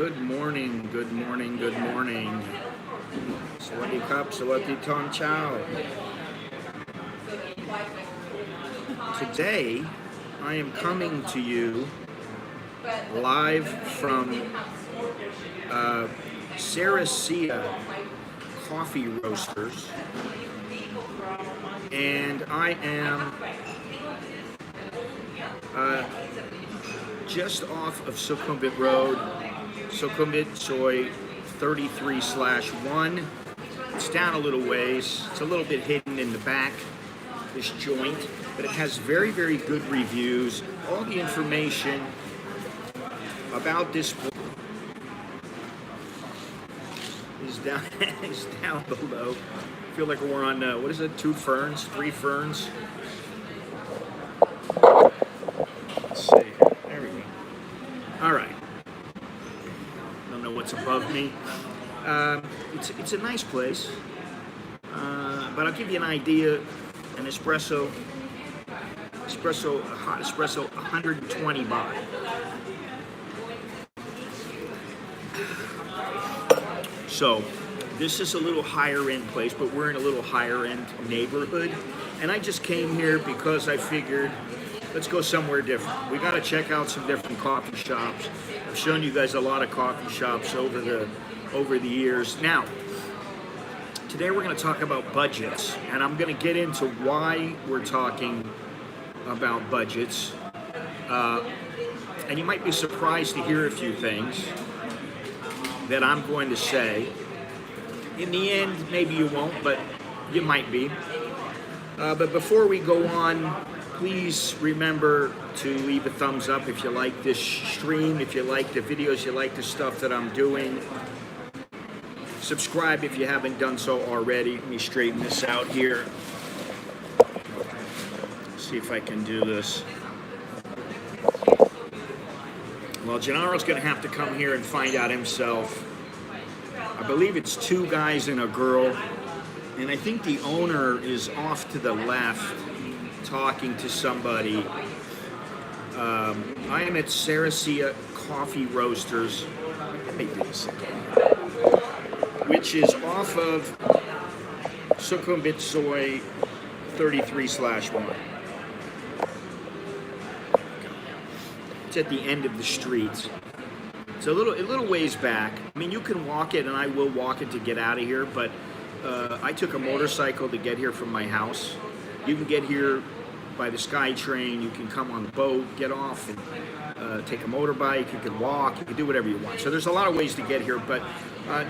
Good morning, good morning, good morning. Sawadee Kap, Sawadee Tong Chow. Today, I am coming to you live from Ceresia Coffee Roasters, and I am just off of Sukhumvit Road, Sukhumvit Soy 33/1. It's down a little ways. It's a little bit hidden in the back, this joint, but it has very, very good reviews. All the information about this is down, is down below. I feel like we're on, what is it, 2 ferns, 3 ferns? Let's see. There we go. All right. Don't know what's above me. It's a nice place, but I'll give you an idea. An espresso, a hot espresso, 120 baht. So this is a little higher end place, but we're in a little higher end neighborhood. And I just came here because I figured, let's go somewhere different. We got to check out some different coffee shops. I've shown you guys a lot of coffee shops over the years. Now, today we're going to talk about budgets, and I'm going to get into why we're talking about budgets. And you might be surprised to hear a few things that I'm going to say. In the end, maybe you won't, but you might be. But before we go on, please remember to leave a thumbs up if you like this stream, if you like the videos, you like the stuff that I'm doing. Subscribe if you haven't done so already. Let me straighten this out here. See if I can do this. Well, Gennaro's going to have to come here and find out himself. I believe it's 2 guys and a girl. And I think the owner is off to the left talking to somebody. I am at Ceresia Coffee Roasters. Let me do this again. Which is off of Sukhumvit Soy 33/1. It's at the end of the street. It's a little ways back. I mean, you can walk it, and I will walk it to get out of here, but I took a motorcycle to get here from my house. You can get here by the SkyTrain. You can come on the boat, get off, and take a motorbike. You can walk. You can do whatever you want. So there's a lot of ways to get here, but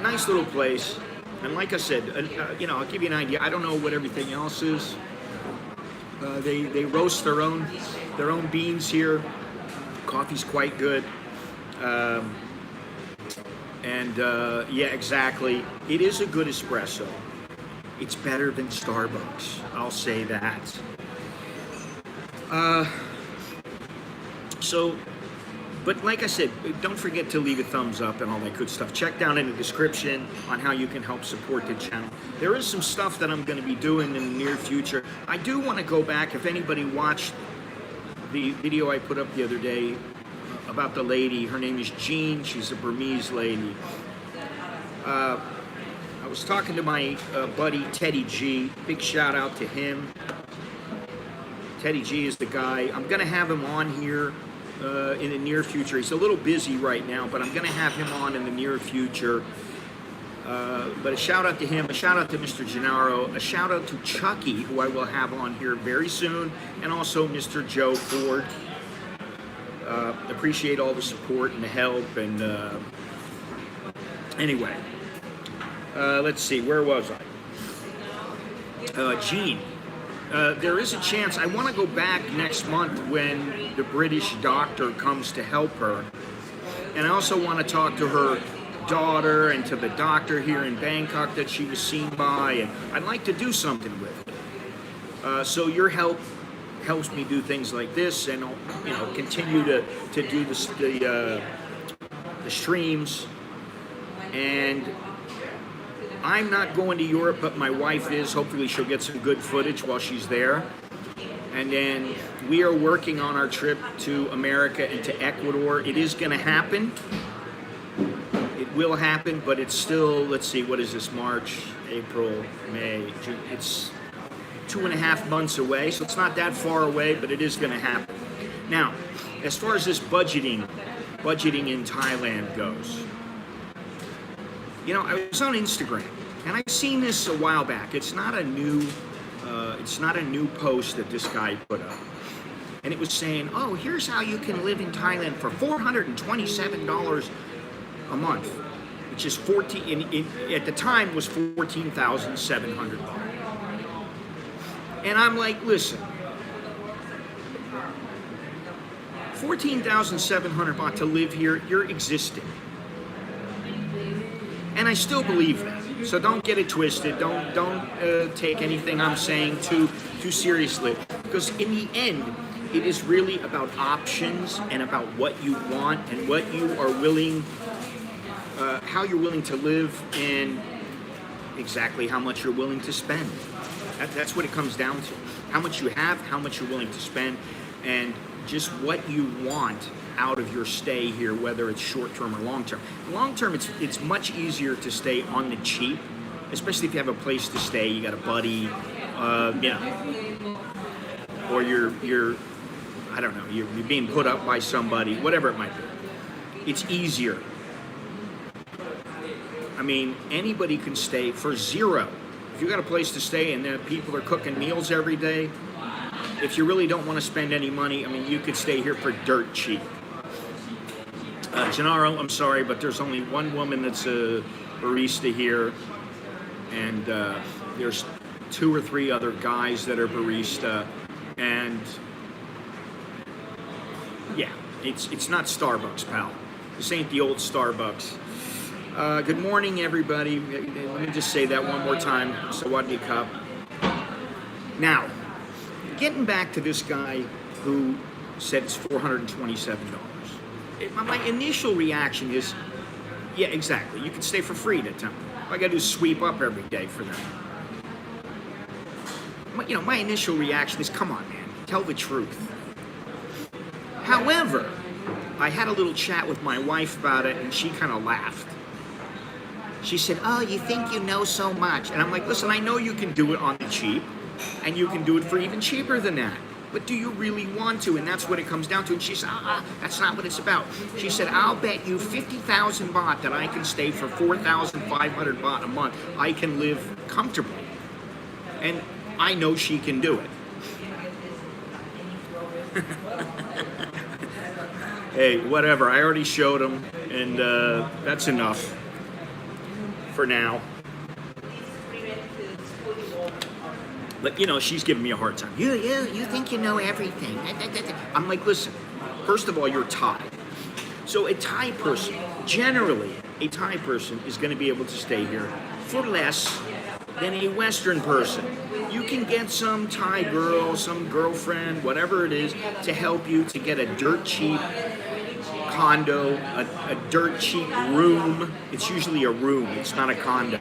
nice little place. And like I said, I'll give you an idea. I don't know what everything else is. They roast their own beans here. Coffee's quite good. Yeah, exactly. It is a good espresso. It's better than Starbucks. I'll say that. But like I said, don't forget to leave a thumbs up and all that good stuff. Check down in the description on how you can help support the channel. There is some stuff that I'm going to be doing in the near future. I do want to go back, if anybody watched the video I put up the other day about the lady. Her name is Jean. She's a Burmese lady. I was talking to my buddy Teddy G. Big shout out to him. Teddy G is the guy. I'm going to have him on here in the near future. He's a little busy right now, but I'm going to have him on in the near future. But a shout out to him, a shout out to Mr. Gennaro, a shout out to Chucky, who I will have on here very soon, and also Mr. Joe Ford. Appreciate all the support and the help. And anyway, let's see, where was I? Jean. There is a chance, I want to go back next month when the British doctor comes to help her. And I also want to talk to her daughter and to the doctor here in Bangkok that she was seen by. And I'd like to do something with it. So your help helps me do things like this, and continue to do the streams. And I'm not going to Europe, but my wife is. Hopefully she'll get some good footage while she's there. And then we are working on our trip to America and to Ecuador. It is going to happen. will happen, but it's still, let's see, what is this, March, April, May, June, it's 2.5 months away, so it's not that far away, but it is going to happen. Now, as far as this budgeting in Thailand goes, you know, I was on Instagram, and I've seen this a while back. It's not a new post that this guy put up. And it was saying, oh, here's how you can live in Thailand for $427 a month, which is at the time was 14,700 baht. And I'm like, listen, 14,700 baht to live here, you're existing. And I still believe that. So don't get it twisted. Don't take anything I'm saying too seriously. Because in the end, it is really about options and about what you want and what you are willing, how you're willing to live, and exactly how much you're willing to spend. That's what it comes down to. How much you have, how much you're willing to spend, and just what you want out of your stay here, whether it's short-term or long-term. Long-term, it's much easier to stay on the cheap, especially if you have a place to stay, you got a buddy, you know, or you're I don't know, you're being put up by somebody, whatever it might be. It's easier. I mean, anybody can stay for zero. If you got a place to stay and people are cooking meals every day, if you really don't want to spend any money, I mean, you could stay here for dirt cheap. Gennaro, I'm sorry, but there's only one woman that's a barista here, and there's 2 or 3 other guys that are barista, and yeah, it's not Starbucks, pal. This ain't the old Starbucks. Good morning, everybody. Let me just say that one more time. Sawadee Cup. Now, getting back to this guy who said it's $427. My initial reaction is, yeah, exactly. You can stay for free at a time. All I gotta do is sweep up every day for them. You know, my initial reaction is, come on, man, tell the truth. However, I had a little chat with my wife about it, and she kind of laughed. She said, oh, you think you know so much. And I'm like, listen, I know you can do it on the cheap, and you can do it for even cheaper than that. But do you really want to? And that's what it comes down to. And she said, that's not what it's about. She said, I'll bet you 50,000 baht that I can stay for 4,500 baht a month. I can live comfortably. And I know she can do it. Hey, whatever. I already showed him, and that's enough for now. But, you know, she's giving me a hard time. You think you know everything. I'm like, listen, first of all, you're Thai. So a Thai person, generally, a Thai person is going to be able to stay here for less than a Western person. You can get some Thai girl, some girlfriend, whatever it is, to help you to get a dirt cheap condo, a dirt cheap room. It's usually a room, it's not a condo.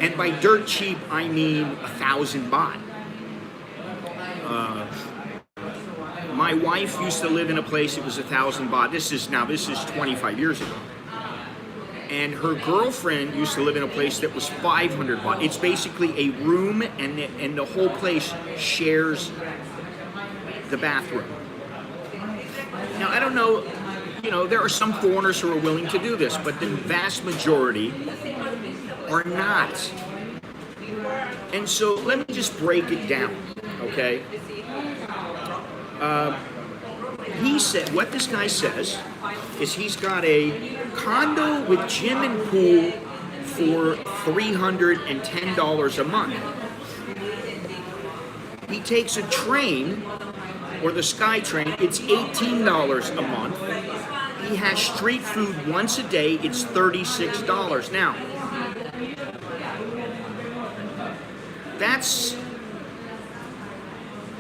And by dirt cheap, I mean 1,000 baht. My wife used to live in a place, it was 1,000 baht. This is 25 years ago. And her girlfriend used to live in a place that was 500 baht. It's basically a room, and the whole place shares the bathroom. Now, I don't know, you know, there are some foreigners who are willing to do this, but the vast majority are not. And so let me just break it down, okay? He said, what this guy says is he's got a condo with gym and pool for $310 a month. He takes a train, or the Sky Train, it's $18 a month. He has street food once a day, it's $36. Now, that's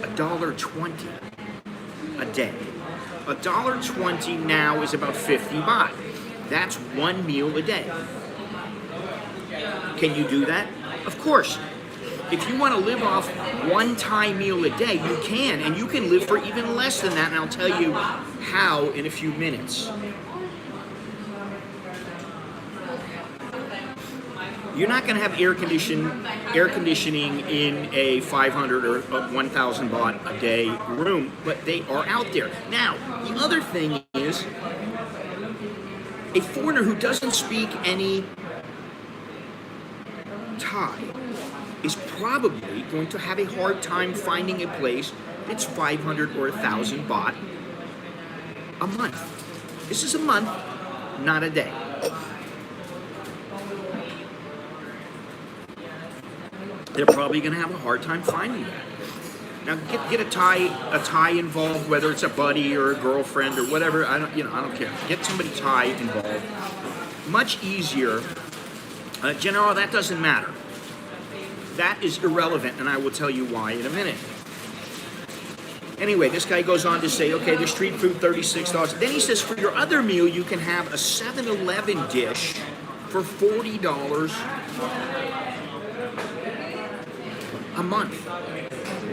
$1.20 a day. $1.20 now is about 50 baht. That's one meal a day. Can you do that? Of course. If you want to live off one Thai meal a day, you can, and you can live for even less than that, and I'll tell you how in a few minutes. You're not going to have air conditioning in a 500 or 1,000 baht a day room, but they are out there. Now, the other thing is, a foreigner who doesn't speak any Thai is probably going to have a hard time finding a place that's 500 or 1,000 baht a month. This is a month, not a day. They're probably going to have a hard time finding that. Now, get a Thai involved, whether it's a buddy or a girlfriend or whatever. I don't care. Get somebody Thai involved. Much easier. General, that doesn't matter. That is irrelevant, and I will tell you why in a minute. Anyway, this guy goes on to say, okay, the street food, $36. Then he says, for your other meal, you can have a 7-Eleven dish for $40 a month.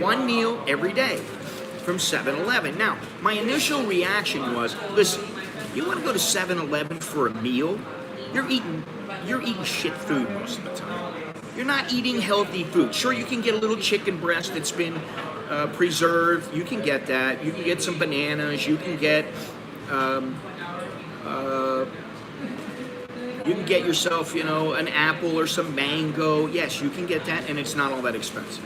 One meal every day from 7-Eleven. Now, my initial reaction was, listen, you want to go to 7-Eleven for a meal? You're eating shit food most of the time. You're not eating healthy food. Sure, you can get a little chicken breast that's been preserved. You can get that. You can get some bananas. You can get yourself, an apple or some mango. Yes, you can get that, and it's not all that expensive.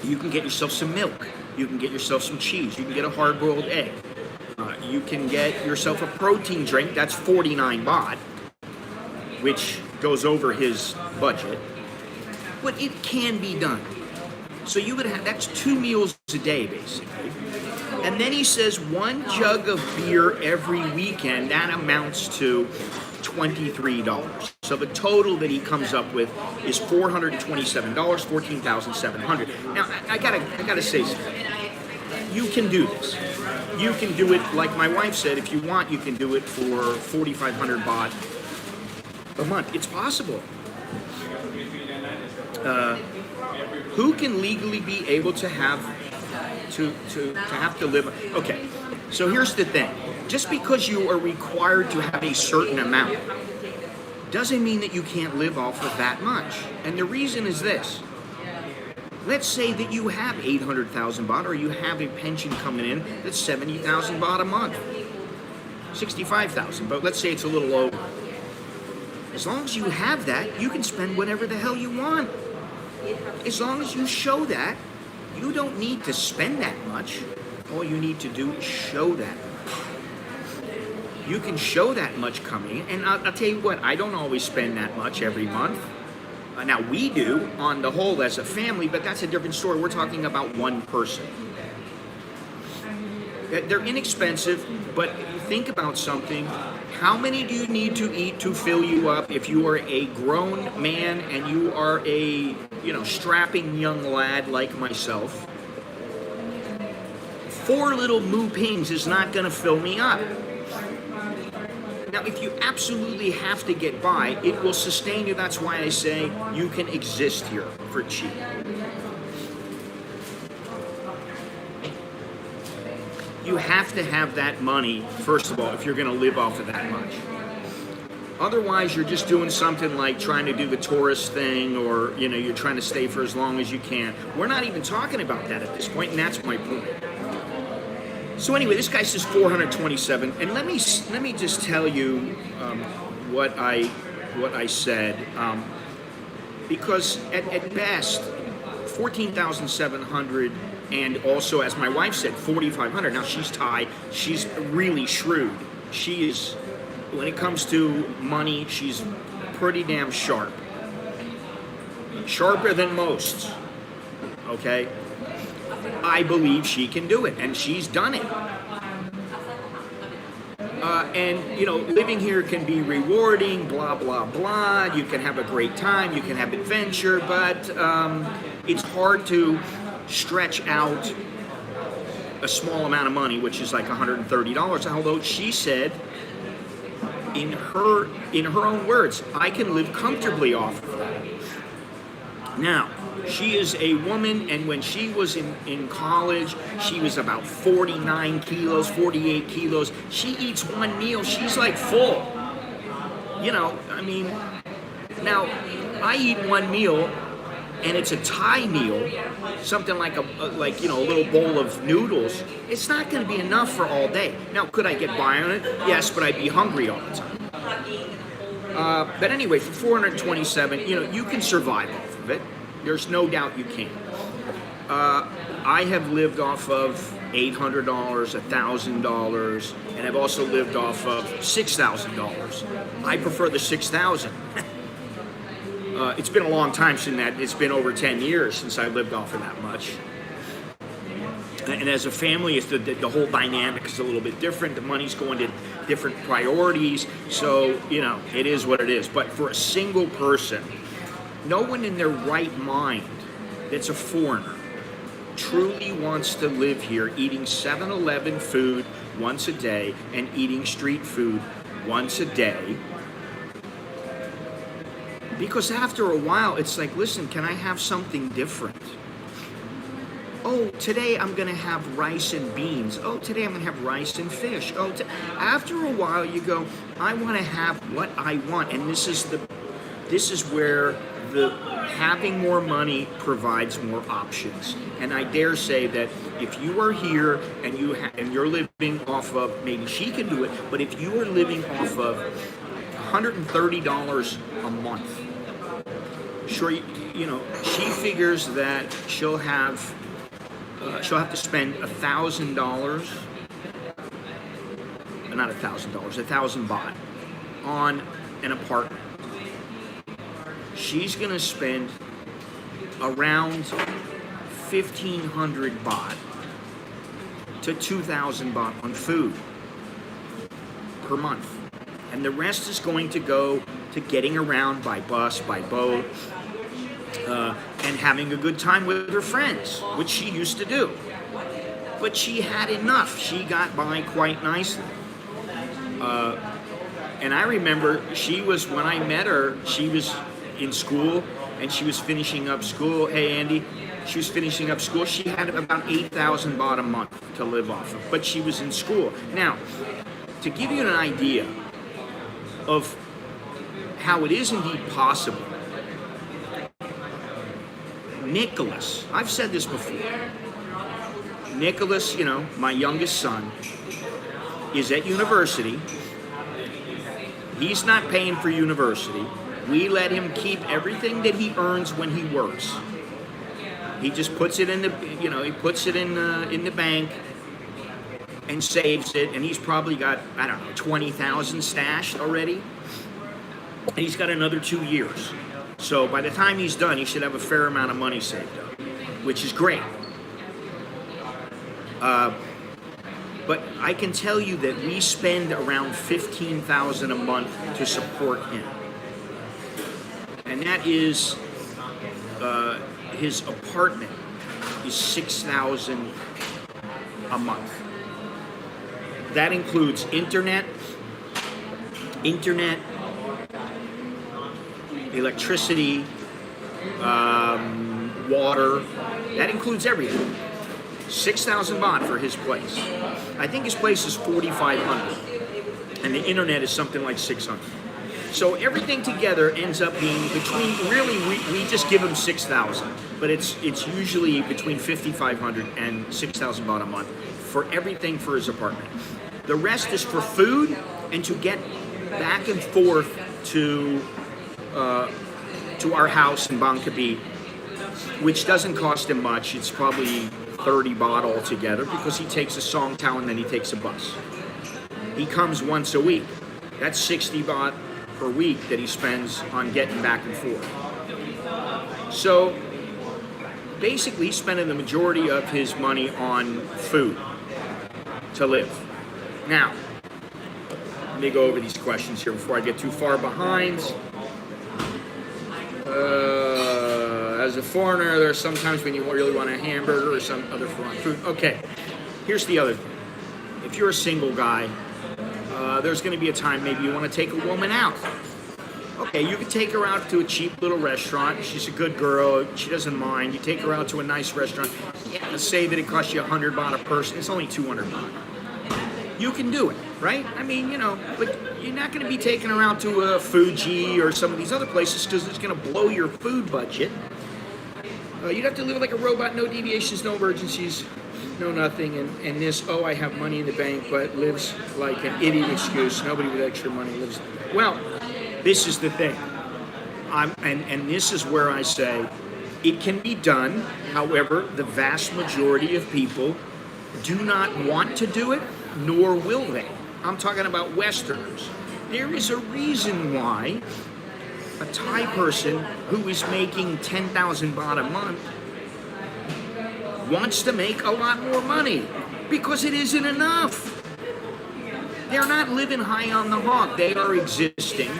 You can get yourself some milk. You can get yourself some cheese. You can get a hard-boiled egg. You can get yourself a protein drink. That's 49 baht, which goes over his budget. But it can be done. So you would have, that's 2 meals a day, basically. And then he says 1 jug of beer every weekend. That amounts to $23. So the total that he comes up with is $427, $14,700. Now I gotta say something. You can do this. You can do it like my wife said. If you want, you can do it for 4,500 baht a month. It's possible. Who can legally be able to have to live? Okay. So here's the thing. Just because you are required to have a certain amount doesn't mean that you can't live off of that much. And the reason is this. Let's say that you have 800,000 baht, or you have a pension coming in that's 70,000 baht a month. 65,000, but let's say it's a little over. As long as you have that, you can spend whatever the hell you want. As long as you show that, you don't need to spend that much. All you need to do is show that much. You can show that much coming in, and I'll tell you what, I don't always spend that much every month. Now, we do, on the whole, as a family, but that's a different story. We're talking about one person. They're inexpensive, but think about something. How many do you need to eat to fill you up if you are a grown man and you are a, strapping young lad like myself? 4 little moo pings is not going to fill me up. Now, if you absolutely have to get by, it will sustain you. That's why I say you can exist here for cheap. You have to have that money, first of all, if you're going to live off of that much. Otherwise, you're just doing something like trying to do the tourist thing, or, you're trying to stay for as long as you can. We're not even talking about that at this point, and that's my point. So anyway, this guy says 427, and let me just tell you what I said, because at best, 14,700, and also, as my wife said, 4,500. Now she's Thai, she's really shrewd. She is, when it comes to money, she's pretty damn sharp, sharper than most. Okay. I believe she can do it, and she's done it. And, living here can be rewarding, blah, blah, blah. You can have a great time, you can have adventure, but it's hard to stretch out a small amount of money, which is like $130, although she said, in her own words, I can live comfortably off of that. Now, she is a woman, and when she was in college, she was about 49 kilos, 48 kilos. She eats one meal, she's like full. Now, I eat one meal, and it's a Thai meal, something like a little bowl of noodles. It's not going to be enough for all day. Now, could I get by on it? Yes, but I'd be hungry all the time. But anyway, for 427, you can survive off of it. There's no doubt you can. I have lived off of $800, $1,000, and I've also lived off of $6,000. I prefer the $6,000. It's been a long time since that. It's been over 10 years since I lived off of that much. And as a family, it's the whole dynamic is a little bit different. The money's going to different priorities. So, it is what it is. But for a single person, no one in their right mind that's a foreigner truly wants to live here eating 7-Eleven food once a day and eating street food once a day. Because after a while, it's like, listen, can I have something different? Oh, today I'm going to have rice and beans. Oh, today I'm going to have rice and fish. Oh, after a while, you go, I want to have what I want. And this is where the having more money provides more options. And I dare say that if you are here and you're living off of, maybe she can do it, but if you are living off of $130 a month, sure, she figures that she'll have to spend $1,000, not $1,000, 1,000 baht on an apartment. She's gonna spend around 1,500 baht to 2,000 baht on food per month. And the rest is going to go to getting around by bus, by boat, and having a good time with her friends, which she used to do. But she had enough. She got by quite nicely. And I remember when I met her, she was in school, and she was finishing up school. Hey, Andy. She was finishing up school. She had about 8,000 baht a month to live off of, but she was in school. Now, to give you an idea of how it is indeed possible, Nicholas, I've said this before, Nicholas, my youngest son, is at university. He's not paying for university. We let him keep everything that he earns when he works. He just puts it in the bank and saves it, and he's probably got, 20,000 stashed already. And he's got another 2 years. So by the time he's done, he should have a fair amount of money saved up, which is great. But I can tell you that we spend around 15,000 a month to support him. And that is, his apartment is 6,000 a month. That includes internet, electricity, water. That includes everything. 6,000 baht for his place. I think his place is 4,500, and the internet is something like 600. So everything together ends up being between, really, we just give him 6,000, but it's usually between 5,500 and 6,000 baht a month for everything for his apartment. The rest is for food and to get back and forth to our house in Bangkok, which doesn't cost him much. It's probably 30 baht altogether because he takes a song town and then he takes a bus. He comes once a week. That's 60 baht per week that he spends on getting back and forth. So basically he's spending the majority of his money on food to live. Now, let me go over these questions here before I get too far behind. As a foreigner, there are some times when you really want a hamburger or some other foreign food. Okay, here's the other thing. If you're a single guy, there's going to be a time maybe you want to take a woman out. Okay, you can take her out to a cheap little restaurant. She's a good girl. She doesn't mind. You take her out to a nice restaurant. Yeah, let's say that it costs you 100 baht a person. It's only 200 baht. You can do it. right? I mean, but you're not going to be taking her out to Fuji or some of these other places because it's going to blow your food budget. You'd have to live like a robot, no deviations, no emergencies, no nothing, and this, oh, I have money in the bank, but lives like an idiot excuse. Nobody with extra money lives. Well, this is the thing. And this is where I say it can be done. However, the vast majority of people do not want to do it, nor will they. I'm talking about Westerners. There is a reason why a Thai person who is making 10,000 baht a month wants to make a lot more money, because it isn't enough. They're not living high on the hog. They are existing.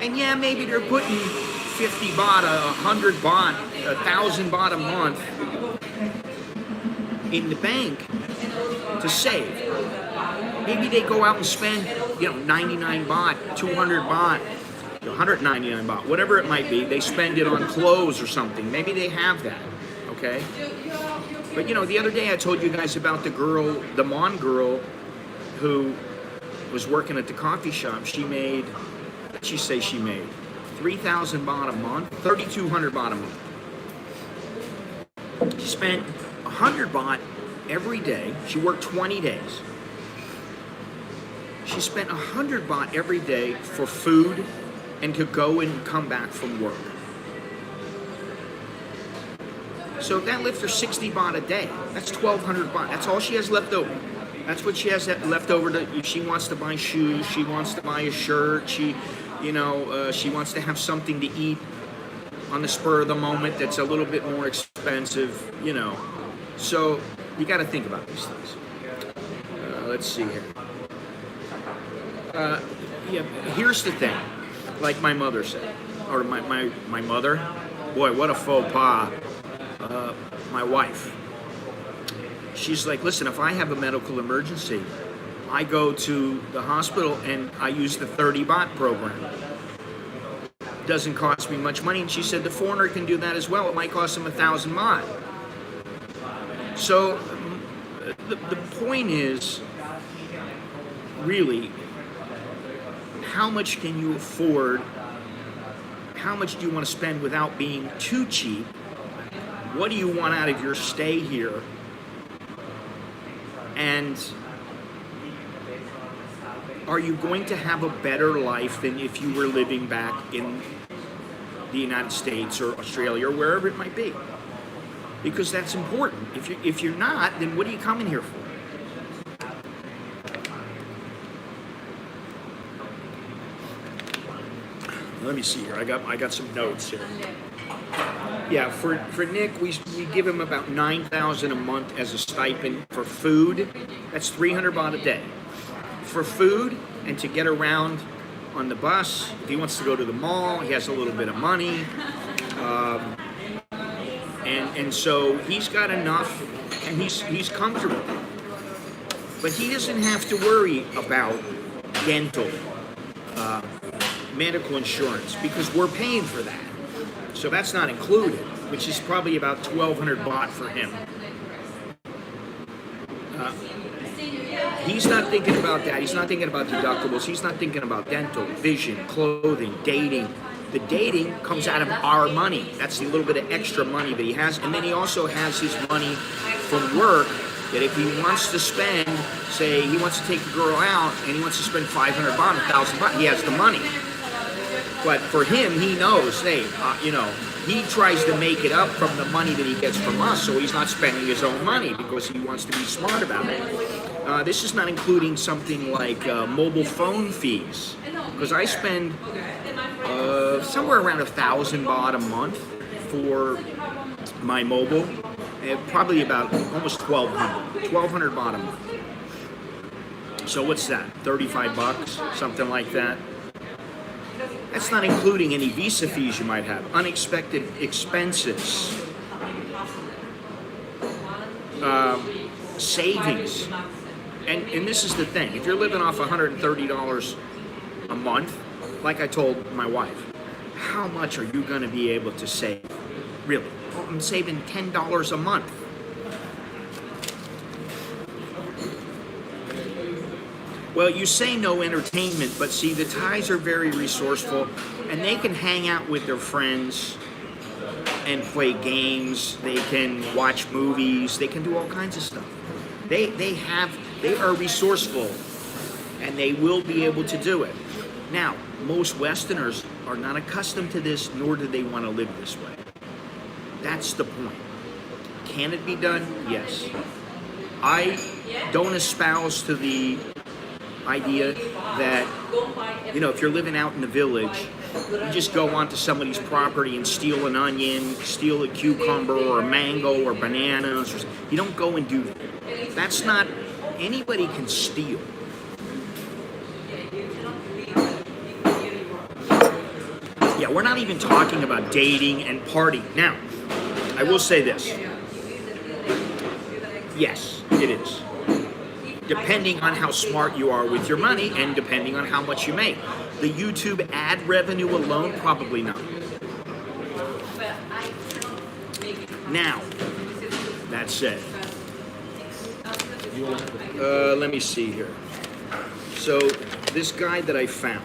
And yeah, maybe they're putting 50 baht, 100 baht, 1,000 baht a month in the bank to save. Maybe they go out and spend, 99 baht, 200 baht, 199 baht, whatever it might be. They spend it on clothes or something. Maybe they have that, okay? But the other day I told you guys about the Mon girl who was working at the coffee shop. She made, what'd she say she made? 3,000 baht a month, 3,200 baht a month. She spent 100 baht every day. She worked 20 days. She spent 100 baht every day for food and to go and come back from work. So that left her 60 baht a day. That's 1,200 baht. That's all she has left over. That's what she has left over. If she wants to buy shoes, she wants to buy a shirt, she wants to have something to eat on the spur of the moment that's a little bit more expensive, So you got to think about these things. Let's see here. Here's the thing. Like my mother said, or my mother, boy, what a faux pas. My wife, she's like, listen, if I have a medical emergency, I go to the hospital and I use the 30 baht program. Doesn't cost me much money. And she said the foreigner can do that as well. It might cost him 1,000 baht. So the point is, really, how much can you afford? How much do you want to spend without being too cheap? What do you want out of your stay here? And are you going to have a better life than if you were living back in the United States or Australia or wherever it might be? Because that's important. If you're not, then what are you coming here for? Let me see here. I got some notes here. Yeah, for Nick, we give him about 9,000 a month as a stipend for food. That's 300 baht a day. For food and to get around on the bus, if he wants to go to the mall, he has a little bit of money. And so he's got enough and he's comfortable. But he doesn't have to worry about dental, medical insurance, because we're paying for that. So that's not included, which is probably about 1,200 baht for him. He's not thinking about that. He's not thinking about deductibles. He's not thinking about dental, vision, clothing, dating. The dating comes out of our money. That's the little bit of extra money that he has. And then he also has his money from work that if he wants to spend, say he wants to take a girl out and he wants to spend 500 baht, 1,000 baht, he has the money. But for him, he knows, hey, he tries to make it up from the money that he gets from us, so he's not spending his own money because he wants to be smart about it. This is not including something like mobile phone fees, because I spend somewhere around 1,000 baht a month for my mobile, probably about almost 1,200 baht a month. So what's that, 35 bucks, something like that? That's not including any visa fees you might have, unexpected expenses, savings. And this is the thing, if you're living off $130 a month, like I told my wife, how much are you going to be able to save? Really? Well, I'm saving $10 a month. Well, you say no entertainment, but see, the Thais are very resourceful, and they can hang out with their friends and play games. They can watch movies. They can do all kinds of stuff. They are resourceful, and they will be able to do it. Now, most Westerners are not accustomed to this, nor do they want to live this way. That's the point. Can it be done? Yes. I don't espouse to the idea that, you know, if you're living out in the village, you just go onto somebody's property and steal an onion, steal a cucumber or a mango or bananas. You don't go and do that. That's not, anybody can steal. Yeah, we're not even talking about dating and partying. Now, I will say this. Yes, it is. Depending on how smart you are with your money and depending on how much you make. The YouTube ad revenue alone, probably not. Now, that said, let me see here. So, this guy that I found.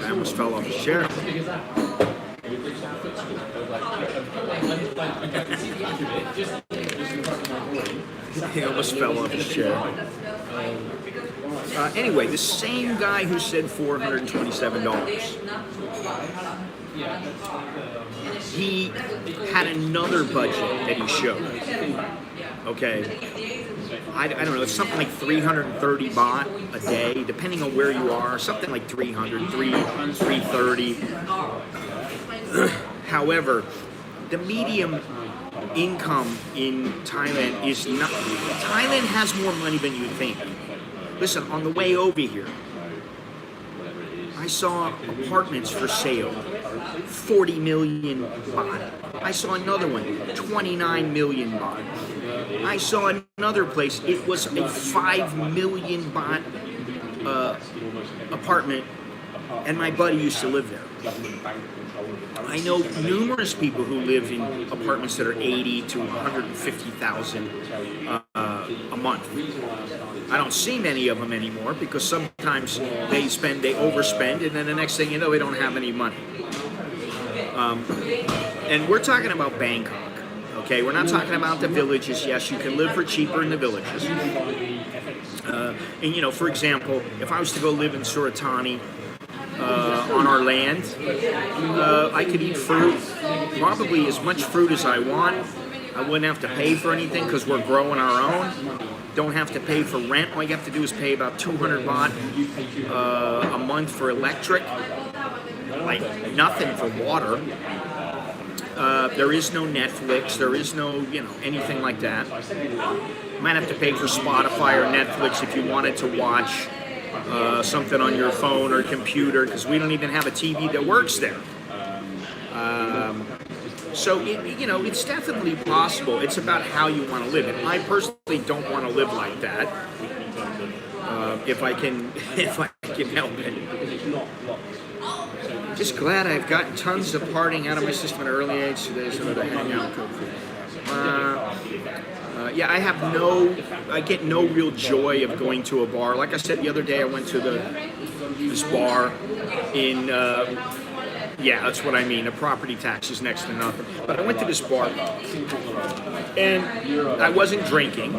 I almost fell off his chair. He almost fell off his chair. Anyway, the same guy who said $427, he had another budget that he showed. Okay. I don't know, it's something like 330 baht a day, depending on where you are, something like 330. However, the medium income in Thailand is not, Thailand has more money than you think. Listen, on the way over here, I saw apartments for sale, 40 million baht. I saw another one, 29 million baht. I saw another place, it was a 5 million baht apartment, and my buddy used to live there. I know numerous people who live in apartments that are 80 to 150,000 a month. I don't see many of them anymore because sometimes they overspend, and then the next thing you know, they don't have any money. And we're talking about Bangkok. Okay, we're not talking about the villages. Yes, you can live for cheaper in the villages. And you know, for example, if I was to go live in Suratani on our land, I could eat fruit, probably as much fruit as I want. I wouldn't have to pay for anything because we're growing our own. Don't have to pay for rent. All you have to do is pay about 200 baht a month for electric, like nothing for water. There is no Netflix, there is no, you know, anything like that. You might have to pay for Spotify or Netflix if you wanted to watch something on your phone or computer, because we don't even have a TV that works there. So, you know, it's definitely possible. It's about how you want to live. And I personally don't want to live like that. If I can help it. Just glad I've gotten tons of partying out of my system at an early age. Today's another hangout. Yeah, I get no real joy of going to a bar. Like I said the other day, I went to this bar in, yeah, that's what I mean. The property tax is next to nothing. But I went to this bar, and I wasn't drinking.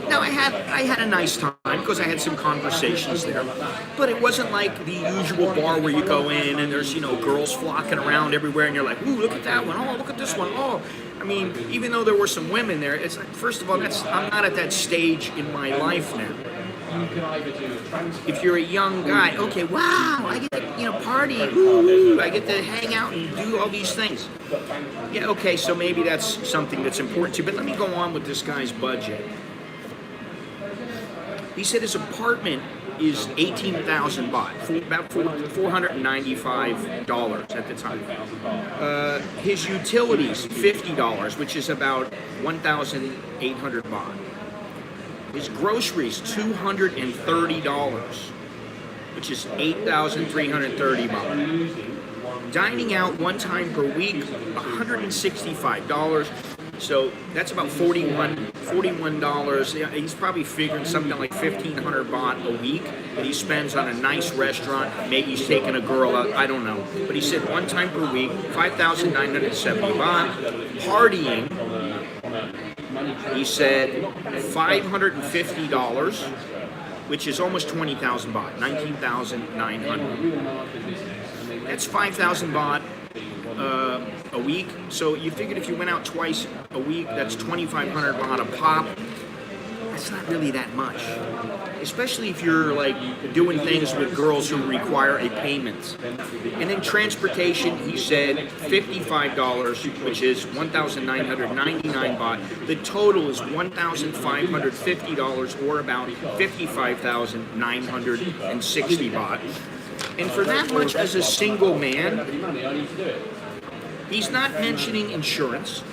Now, I had a nice time because I had some conversations there, but it wasn't like the usual bar where you go in and there's, you know, girls flocking around everywhere and you're like, ooh, look at that one, oh, look at this one, oh. I mean, even though there were some women there, it's like, first of all, I'm not at that stage in my life now. If you're a young guy, okay, wow, I get to, you know, party, ooh, I get to hang out and do all these things. Yeah, okay, so maybe that's something that's important to you, but let me go on with this guy's budget. He said his apartment is 18,000 baht, about $495 at the time. His utilities, $50, which is about 1,800 baht. His groceries, $230, which is 8,330 baht. Dining out one time per week, $165. So that's about $41. Yeah, he's probably figuring something like 1,500 baht a week that he spends on a nice restaurant. Maybe he's taking a girl out, I don't know. But he said one time per week, 5,970 baht. Partying, he said $550, which is almost 20,000 baht, 19,900. That's 5,000 baht a week. So you figured if you went out twice a week, that's 2,500 baht a pop. That's not really that much, especially if you're like doing things with girls who require a payment. And then transportation, he said $55, which is 1,999 baht. The total is $1,550, or about 55,960 baht. And for that much as a single man, he's not mentioning insurance.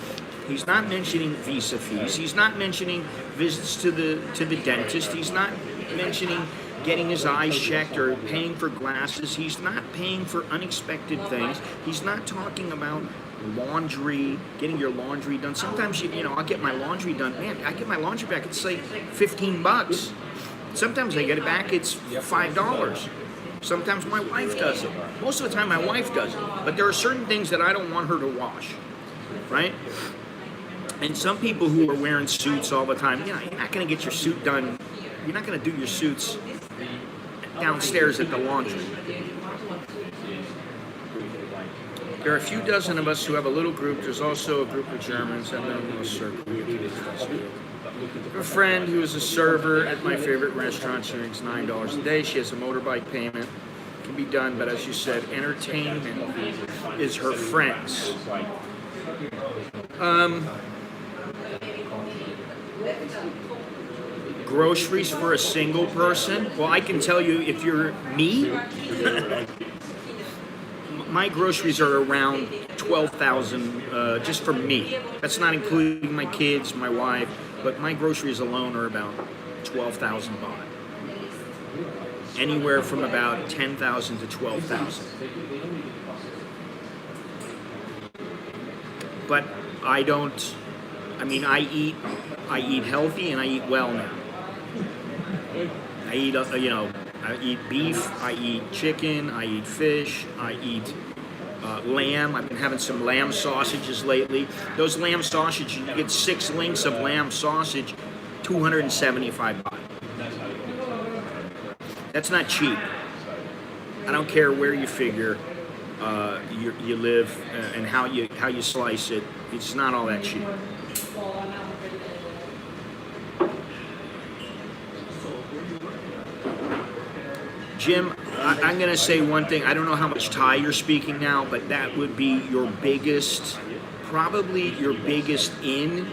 He's not mentioning visa fees. He's not mentioning visits to the dentist. He's not mentioning getting his eyes checked or paying for glasses. He's not paying for unexpected things. He's not talking about laundry, getting your laundry done. Sometimes I'll get my laundry done. Man, I get my laundry back. It's like $15. Sometimes I get it back. It's $5. Sometimes my wife does it. Most of the time my wife does it. But there are certain things that I don't want her to wash, right? And some people who are wearing suits all the time, you're not going to get your suit done. You're not going to do your suits downstairs at the laundry. There are a few dozen of us who have a little group. There's also a group of Germans and then a little circle. A friend who is a server at my favorite restaurant. She earns $9 a day. She has a motorbike payment. It can be done, but as you said, entertainment is her friends. Groceries for a single person? Well, I can tell you, if you're me, my groceries are around 12,000 just for me. That's not including my kids, my wife, but my groceries alone are about 12,000 baht. Anywhere from about 10,000 to 12,000. But I eat healthy and I eat well now. I eat, I eat beef, I eat chicken, I eat fish, I eat lamb. I've been having some lamb sausages lately. Those lamb sausages, you get 6 links of lamb sausage, 275 baht. That's not cheap. I don't care where you figure you live and how you slice it. It's not all that cheap. Jim, I'm going to say one thing. I don't know how much Thai you're speaking now, but that would be probably your biggest in,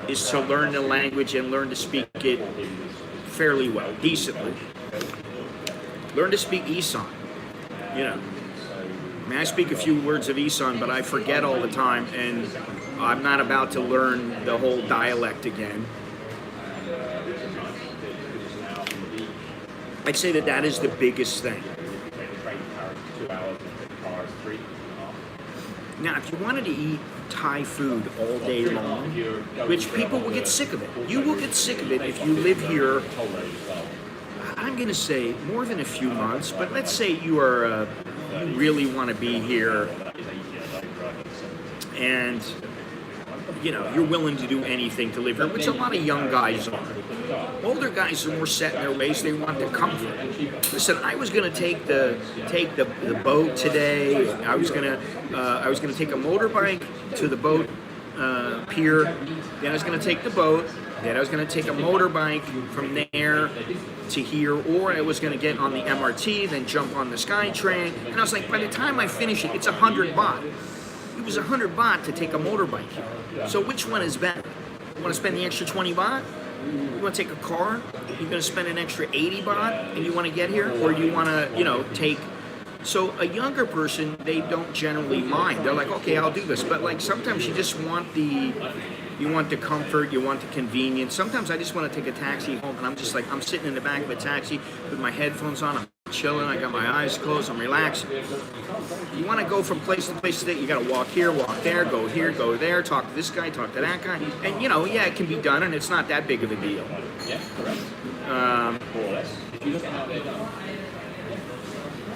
is to learn the language and learn to speak it fairly well, decently. Learn to speak Isan. I speak a few words of Isan, but I forget all the time, and I'm not about to learn the whole dialect again. I'd say that is the biggest thing. Now, if you wanted to eat Thai food all day long, which people will get sick of it. You will get sick of it if you live here, I'm going to say more than a few months, but let's say you really want to be here and you're willing to do anything to live here, which a lot of young guys are. Older guys are more set in their ways. They want the comfort. Listen, I was going to take the boat today. I was going to take a motorbike to the boat pier. Then I was going to take the boat. Then I was going to take a motorbike from there to here, or I was going to get on the MRT, then jump on the SkyTrain. And I was like, by the time I finish it, it's 100 baht. It was 100 baht to take a motorbike. So which one is better? You want to spend the extra 20 baht? You want to take a car? You're going to spend an extra 80 baht and you want to get here? Or do you want to, take... So a younger person, they don't generally mind. They're like, okay, I'll do this. But like sometimes you just want the comfort, you want the convenience. Sometimes I just want to take a taxi home and I'm just like, I'm sitting in the back of a taxi with my headphones on, I'm chilling. I got my eyes closed. I'm relaxing. You want to go from place to place today, you got to walk here, walk there, go here, go there, talk to this guy, talk to that guy. And, you know, yeah, it can be done, and it's not that big of a deal.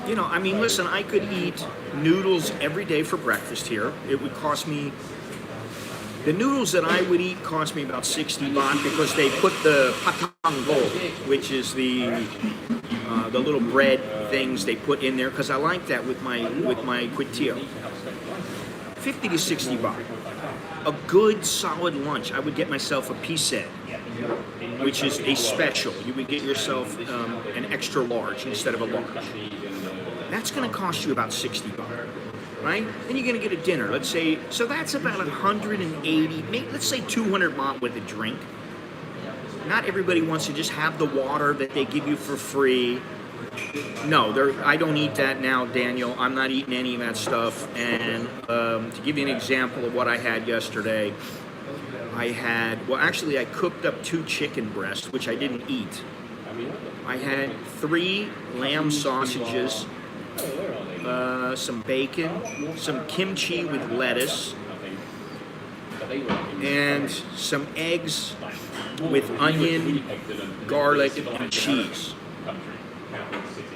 You know, I mean, listen, I could eat noodles every day for breakfast here. It would cost me, the noodles that I would eat cost me about 60 baht because they put the patang gold, which is the little bread things they put in there, because I like that with my kway 50 to 60 baht. A good solid lunch, I would get myself a pisset, which is a special. You would get yourself an extra large instead of a large. That's going to cost you about 60 baht, right? Then you're going to get a dinner, let's say, so that's about 180, maybe, let's say 200 baht with a drink. Not everybody wants to just have the water that they give you for free. No, I don't eat that now, Daniel. I'm not eating any of that stuff. And to give you an example of what I had yesterday, I cooked up 2 chicken breasts, which I didn't eat. I had 3 lamb sausages, some bacon, some kimchi with lettuce, and some eggs with onion, garlic, and cheese.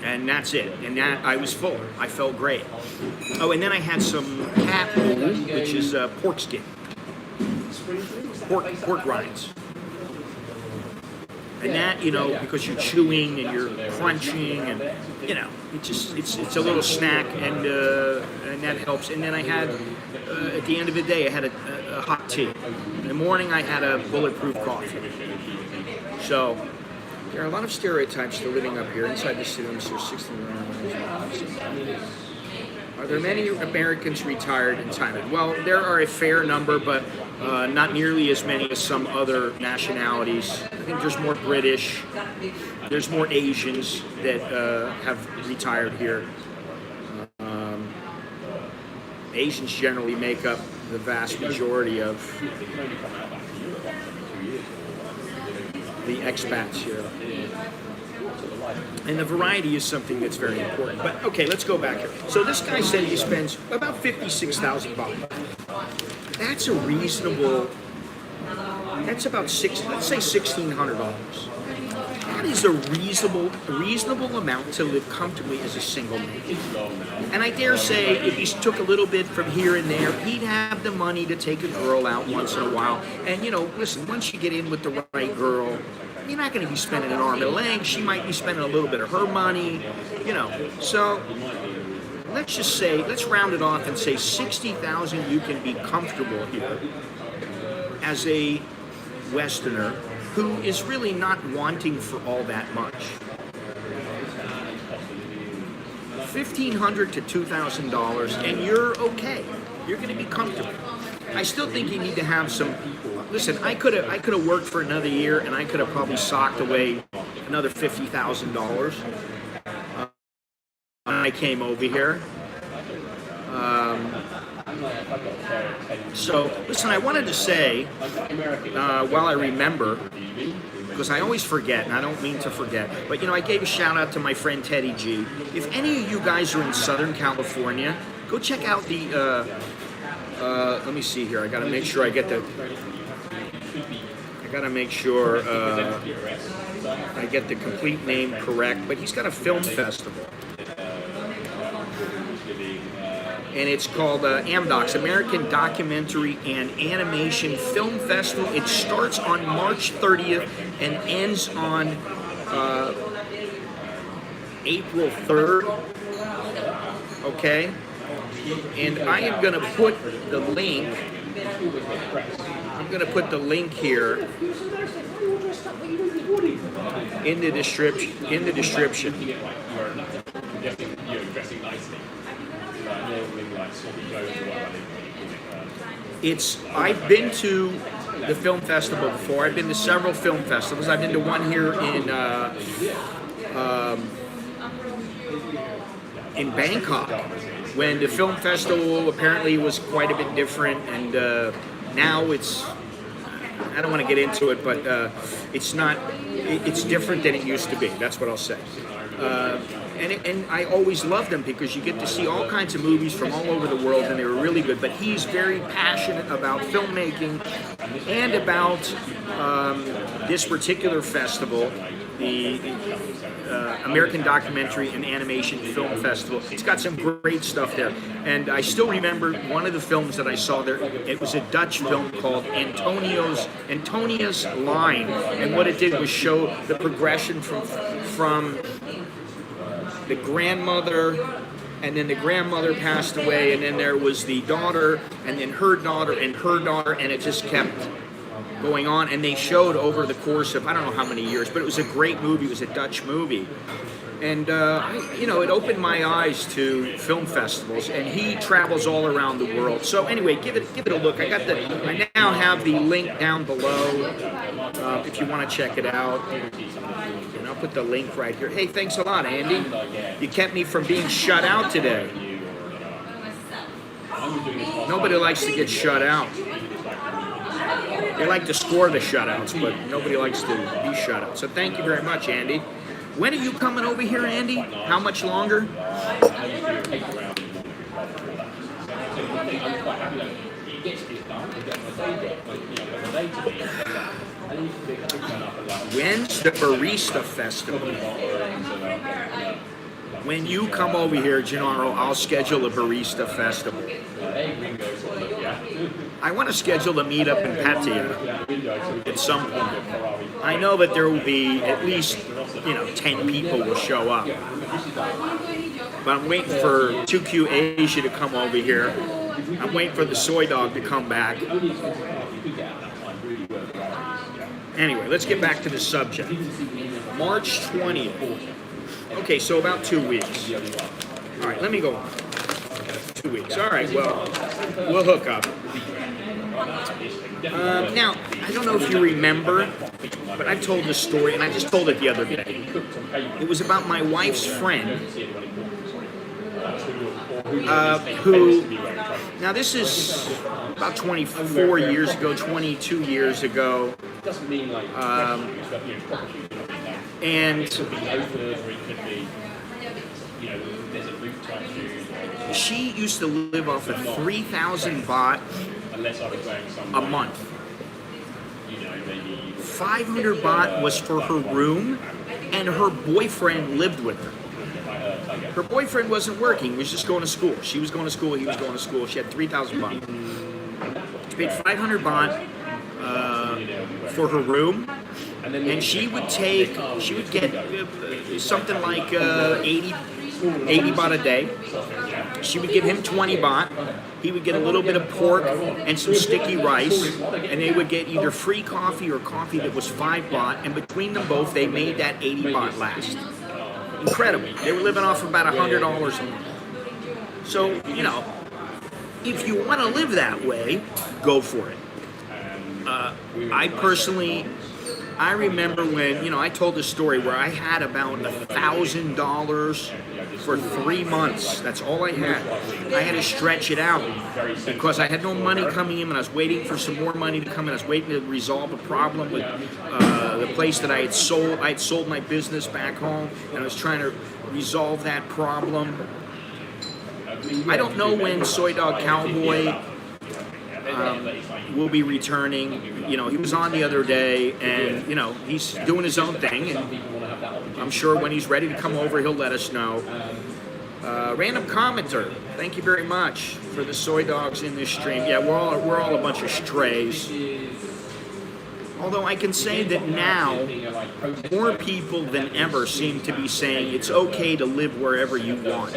And that's it. And that, I was full. I felt great. Oh, and then I had some cat roll, which is pork skin. Pork rinds. And that, you know, because you're chewing and you're crunching, and you know, it's a little snack, and that helps. And then I had at the end of the day, I had a hot tea. In the morning, I had a bulletproof coffee. So there are a lot of stereotypes still living up here inside the city. There's 16 around. Are there many Americans retired in Thailand? Well, there are a fair number, but not nearly as many as some other nationalities. I think there's more British, there's more Asians that have retired here. Asians generally make up the vast majority of the expats here. And the variety is something that's very important. But okay, let's go back here. So this guy said he spends about 56,000 baht. That's a reasonable, that's about let's say $1,600. That is a reasonable amount to live comfortably as a single man. And I dare say if he took a little bit from here and there, he'd have the money to take a girl out once in a while. And you know, listen, once you get in with the right girl, you're not going to be spending an arm and a leg. She might be spending a little bit of her money, you know. So let's just say, let's round it off and say 60,000 you can be comfortable here as a Westerner who is really not wanting for all that much. $1,500 to $2,000 and you're okay. You're going to be comfortable. I still think you need to have some. Listen, I could have worked for another year and I could have probably socked away another $50,000 when I came over here. So, listen, I wanted to say, while I remember, because I always forget, and I don't mean to forget, but, you know, I gave a shout out to my friend Teddy G. If any of you guys are in Southern California, go check out the, let me see here, I gotta make sure I get the complete name correct, but he's got a film festival. And it's called AMDOCS, American Documentary and Animation Film Festival. It starts on March 30th and ends on April 3rd. Okay? And I am going to put the link. I'm going to put the link here in the description. I've been to the film festival before. I've been to several film festivals. I've been to one here in Bangkok, when the film festival apparently was quite a bit different, and now it's, I don't want to get into it, but it's different than it used to be. That's what I'll say. and I always loved them because you get to see all kinds of movies from all over the world, and they were really good. But he's very passionate about filmmaking and about this particular festival, the American Documentary and Animation Film Festival. It's got some great stuff there. And I still remember one of the films that I saw there. It was a Dutch film called Antonia's Line. And what it did was show the progression from the grandmother, and then the grandmother passed away, and then there was the daughter, and then her daughter, and it just kept going on. And they showed over the course of, I don't know how many years, but it was a great movie. It was a Dutch movie. And, it opened my eyes to film festivals, and he travels all around the world. So anyway, give it a look. I now have the link down below if you want to check it out. And I'll put the link right here. Hey, thanks a lot, Andy. You kept me from being shut out today. Nobody likes to get shut out. They like to score the shutouts, but nobody likes to be shut out. So thank you very much, Andy. When are you coming over here, Andy? How much longer? When's the Barista Festival? When you come over here, Gennaro, I'll schedule a Barista Festival. I want to schedule a meetup in Pattaya at some point. I know that there will be at least, 10 people will show up. But I'm waiting for 2Q Asia to come over here. I'm waiting for the soy dog to come back. Anyway, let's get back to the subject. March 20th. Okay, so about 2 weeks. All right, let me go on. 2 weeks. All right, well, we'll hook up. Now, I don't know if you remember, but I've told this story, and I just told it the other day. It was about my wife's friend, who, now this is about 24 years ago, 22 years ago, and she used to live off of 3,000 baht a month. 500 baht was for her room, and her boyfriend lived with her. Her boyfriend wasn't working, he was just going to school. She was going to school, he was going to school. She had 3,000 baht. She paid 500 baht for her room, and she would get something like 80 baht a day. She would give him 20 baht. He would get a little bit of pork and some sticky rice, and they would get either free coffee or coffee that was 5 baht, and between them both, they made that 80 baht last. Incredible. They were living off about $100 a month. So, if you want to live that way, go for it. I remember when, I told this story where I had about $1,000 for 3 months. That's all I had. I had to stretch it out because I had no money coming in, and I was waiting for some more money to come in. I was waiting to resolve a problem with the place that I had sold. I had sold my business back home, and I was trying to resolve that problem. I don't know when Soy Dog Cowboy will be returning. He was on the other day, and he's doing his own thing, and I'm sure when he's ready to come over, he'll let us know. Random commenter, thank you very much for the soy dogs in this stream. Yeah, we're all a bunch of strays. Although I can say that now, more people than ever seem to be saying it's okay to live wherever you want.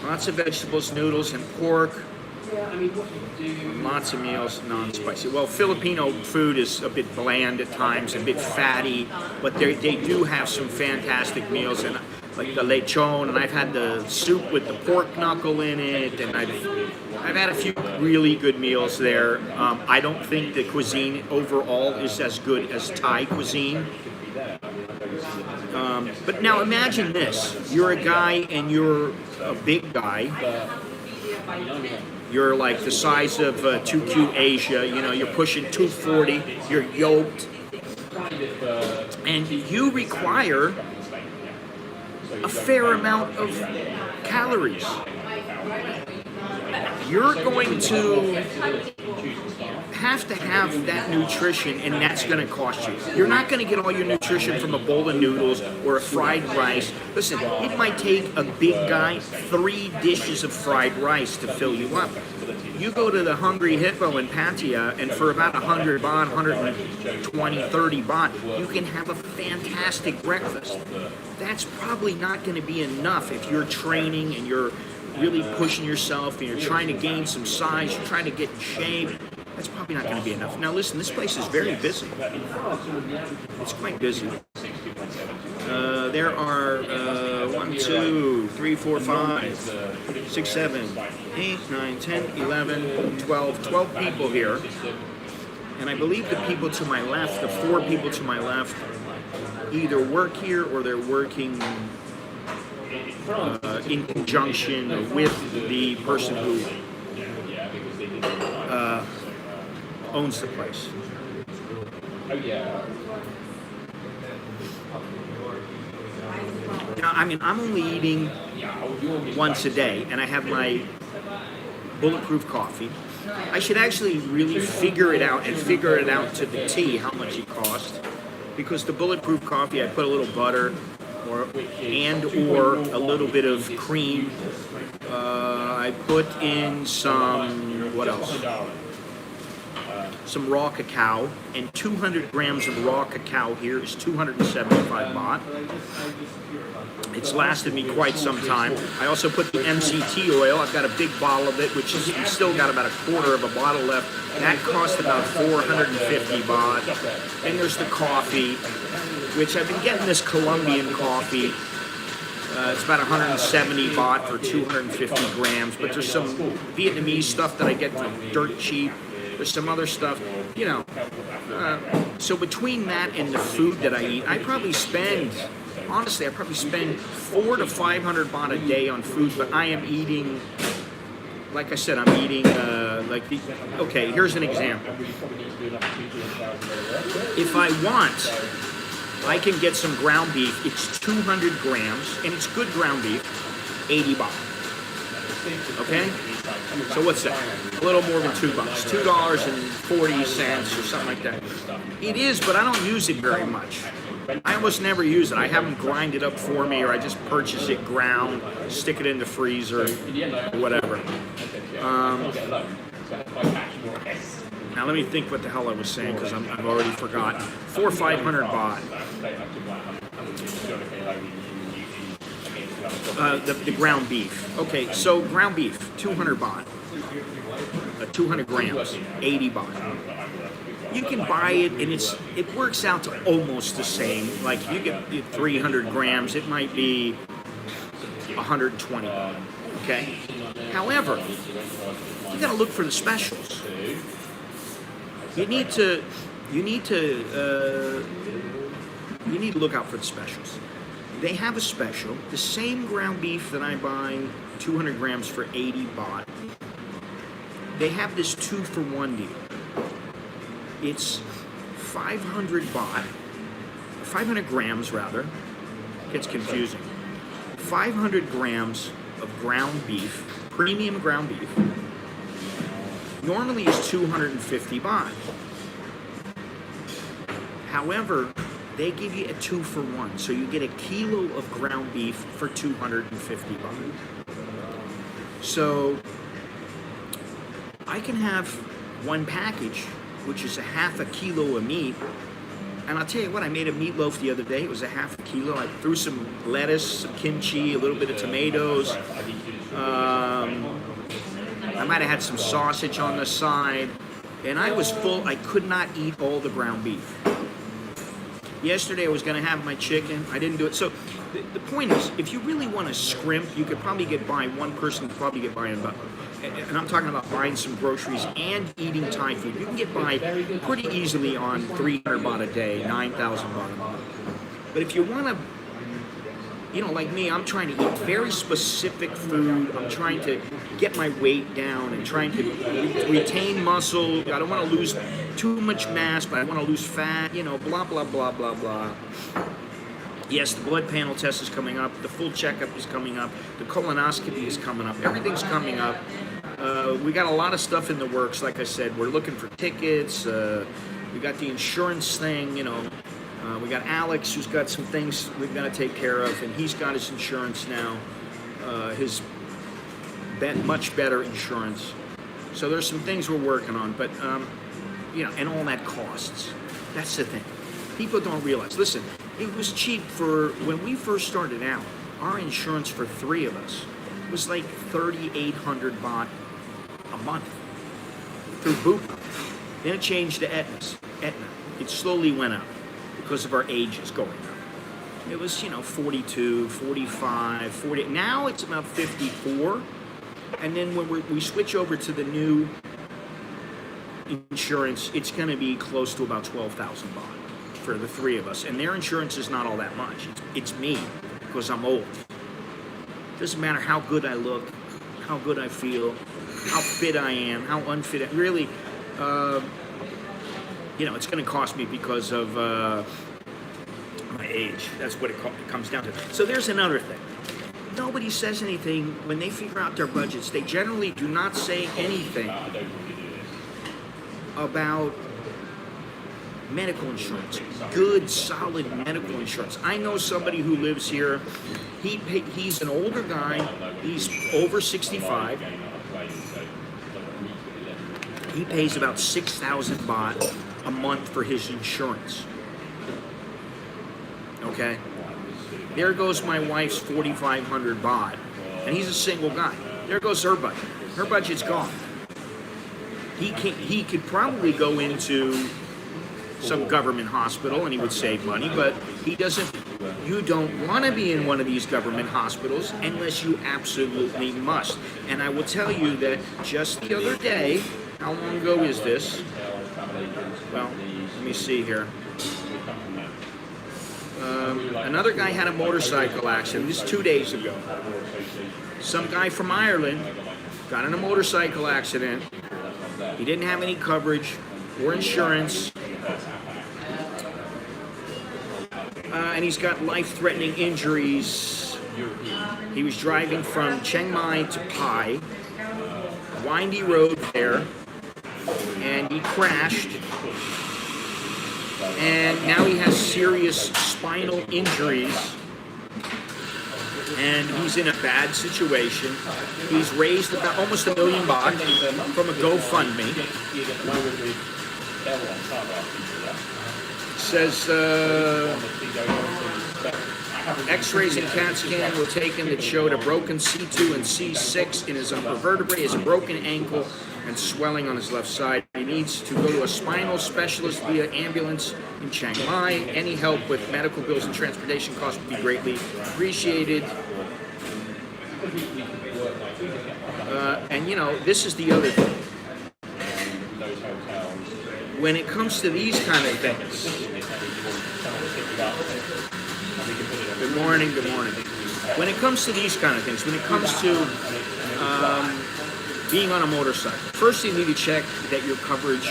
Lots of vegetables, noodles, and pork. Lots of meals, non-spicy. Well, Filipino food is a bit bland at times, a bit fatty, but they do have some fantastic meals, and like the lechon, and I've had the soup with the pork knuckle in it, and I've had a few really good meals there. I don't think the cuisine overall is as good as Thai cuisine. But now imagine this. You're a guy and you're a big guy. You're like the size of 2Q Asia, you're pushing 240, you're yoked, and you require a fair amount of calories. You're going to have that nutrition, and that's going to cost you. You're not going to get all your nutrition from a bowl of noodles or a fried rice. Listen, it might take a big guy 3 dishes of fried rice to fill you up. You go to the Hungry Hippo in Pattaya, and for about 100 baht, 120, 30 baht, you can have a fantastic breakfast. That's probably not going to be enough if you're training and you're really pushing yourself and you're trying to gain some size, you're trying to get in shape. That's probably not going to be enough. Now listen, this place is very busy. It's quite busy. There are 1, 2, 3, 4, 5, 6, 7, 8, 9, 10, 11, 12 people here. And I believe the people to my left, the 4 people to my left, either work here or they're working in conjunction with the person who owns the place. Now, I mean, I'm only eating once a day, and I have my bulletproof coffee. I should actually really figure it out to the T how much it costs, because the bulletproof coffee, I put a little butter or a little bit of cream. I put in some, what else? Some raw cacao, and 200 grams of raw cacao here is 275 baht. It's lasted me quite some time. I also put the MCT oil. I've got a big bottle of it, which is still got about a quarter of a bottle left. That cost about 450 baht. And there's the coffee, which I've been getting this Colombian coffee. It's about 170 baht for 250 grams, but there's some Vietnamese stuff that I get for dirt cheap. There's some other stuff, you know. So between that and the food that I eat, I probably spend 400 to 500 baht a day on food, but I am eating, like I said, I'm eating, okay, here's an example. If I want, I can get some ground beef. It's 200 grams, and it's good ground beef, 80 baht. Okay? So what's that? A little more than $2. $2.40 or something like that. It is, but I don't use it very much. I almost never use it. I have them grind it up for me, or I just purchase it ground, stick it in the freezer, whatever. Now let me think what the hell I was saying, because I've already forgotten. 400 or 500 baht. The ground beef. Okay, so ground beef, 200 baht. 200 grams, 80 baht. You can buy it, and it works out to almost the same. Like if you get 300 grams, it might be 120 baht. Okay. However, you got to look for the specials. You need to look out for the specials. They have a special. The same ground beef that I buy, 200 grams for 80 baht. They have this 2-for-1 deal. It's 500 baht, 500 grams rather. Gets confusing. 500 grams of ground beef, premium ground beef, normally is 250 baht. However, they give you a 2-for-1, so you get a kilo of ground beef for 250 baht. So I can have one package, which is a half a kilo of meat. And I'll tell you what, I made a meatloaf the other day. It was a half a kilo. I threw some lettuce, some kimchi, a little bit of tomatoes. I might have had some sausage on the side. And I was full. I could not eat all the ground beef. Yesterday I was going to have my chicken. I didn't do it. So the point is, if you really want to scrimp, you could probably get by, one person could probably get by in about, and I'm talking about buying some groceries and eating Thai food. You can get by pretty easily on 300 baht a day, 9,000 baht a month. But if you want to, like me, I'm trying to eat very specific food. I'm trying to get my weight down and trying to retain muscle. I don't want to lose too much mass, but I want to lose fat, blah, blah, blah, blah, blah. Yes, the blood panel test is coming up. The full checkup is coming up. The colonoscopy is coming up. Everything's coming up. We got a lot of stuff in the works. Like I said, we're looking for tickets. We got the insurance thing, you know. We got Alex, who's got some things we've got to take care of, and he's got his insurance now. His much better insurance. So there's some things we're working on, but you know, and all that costs. That's the thing. People don't realize. Listen, it was cheap for when we first started out. Our insurance for 3 of us was like 3,800 baht a month through Bupa. Then it changed to Aetna. It slowly went up because of our ages going up. It was, you know, 42, 45, 40. Now it's about 54. And then when we switch over to the new insurance, it's going to be close to about 12,000 baht for the 3 of us. And their insurance is not all that much. It's me, because I'm old. Doesn't matter how good I look, how good I feel, how fit I am, how unfit I really, you know, it's going to cost me because of my age. That's what it comes down to. So there's another thing. Nobody says anything when they figure out their budgets. They generally do not say anything about medical insurance. Good, solid medical insurance. I know somebody who lives here. He's an older guy. He's over 65. He pays about 6,000 baht a month for his insurance. Okay? There goes my wife's 4,500 baht, and he's a single guy. There goes her budget. Her budget's gone. He could probably go into some government hospital and he would save money, but he doesn't. You don't want to be in one of these government hospitals unless you absolutely must. And I will tell you that just the other day, how long ago is this? Well, let me see here. Another guy had a motorcycle accident. This is 2 days ago. Some guy from Ireland got in a motorcycle accident. He didn't have any coverage or insurance. And he's got life-threatening injuries. He was driving from Chiang Mai to Pai, windy road there, and he crashed. And now he has serious spinal injuries, and he's in a bad situation. He's raised about almost 1 million baht from a GoFundMe. It says X-rays and CAT scan were taken that showed a broken C2 and C6 in his upper vertebrae, his broken ankle, and swelling on his left side. He needs to go to a spinal specialist via ambulance in Chiang Mai. Any help with medical bills and transportation costs would be greatly appreciated. And you know, this is the other thing. When it comes to these kind of things, good morning. When it comes to these kind of things, when it comes to being on a motorcycle, first you need to check that your coverage,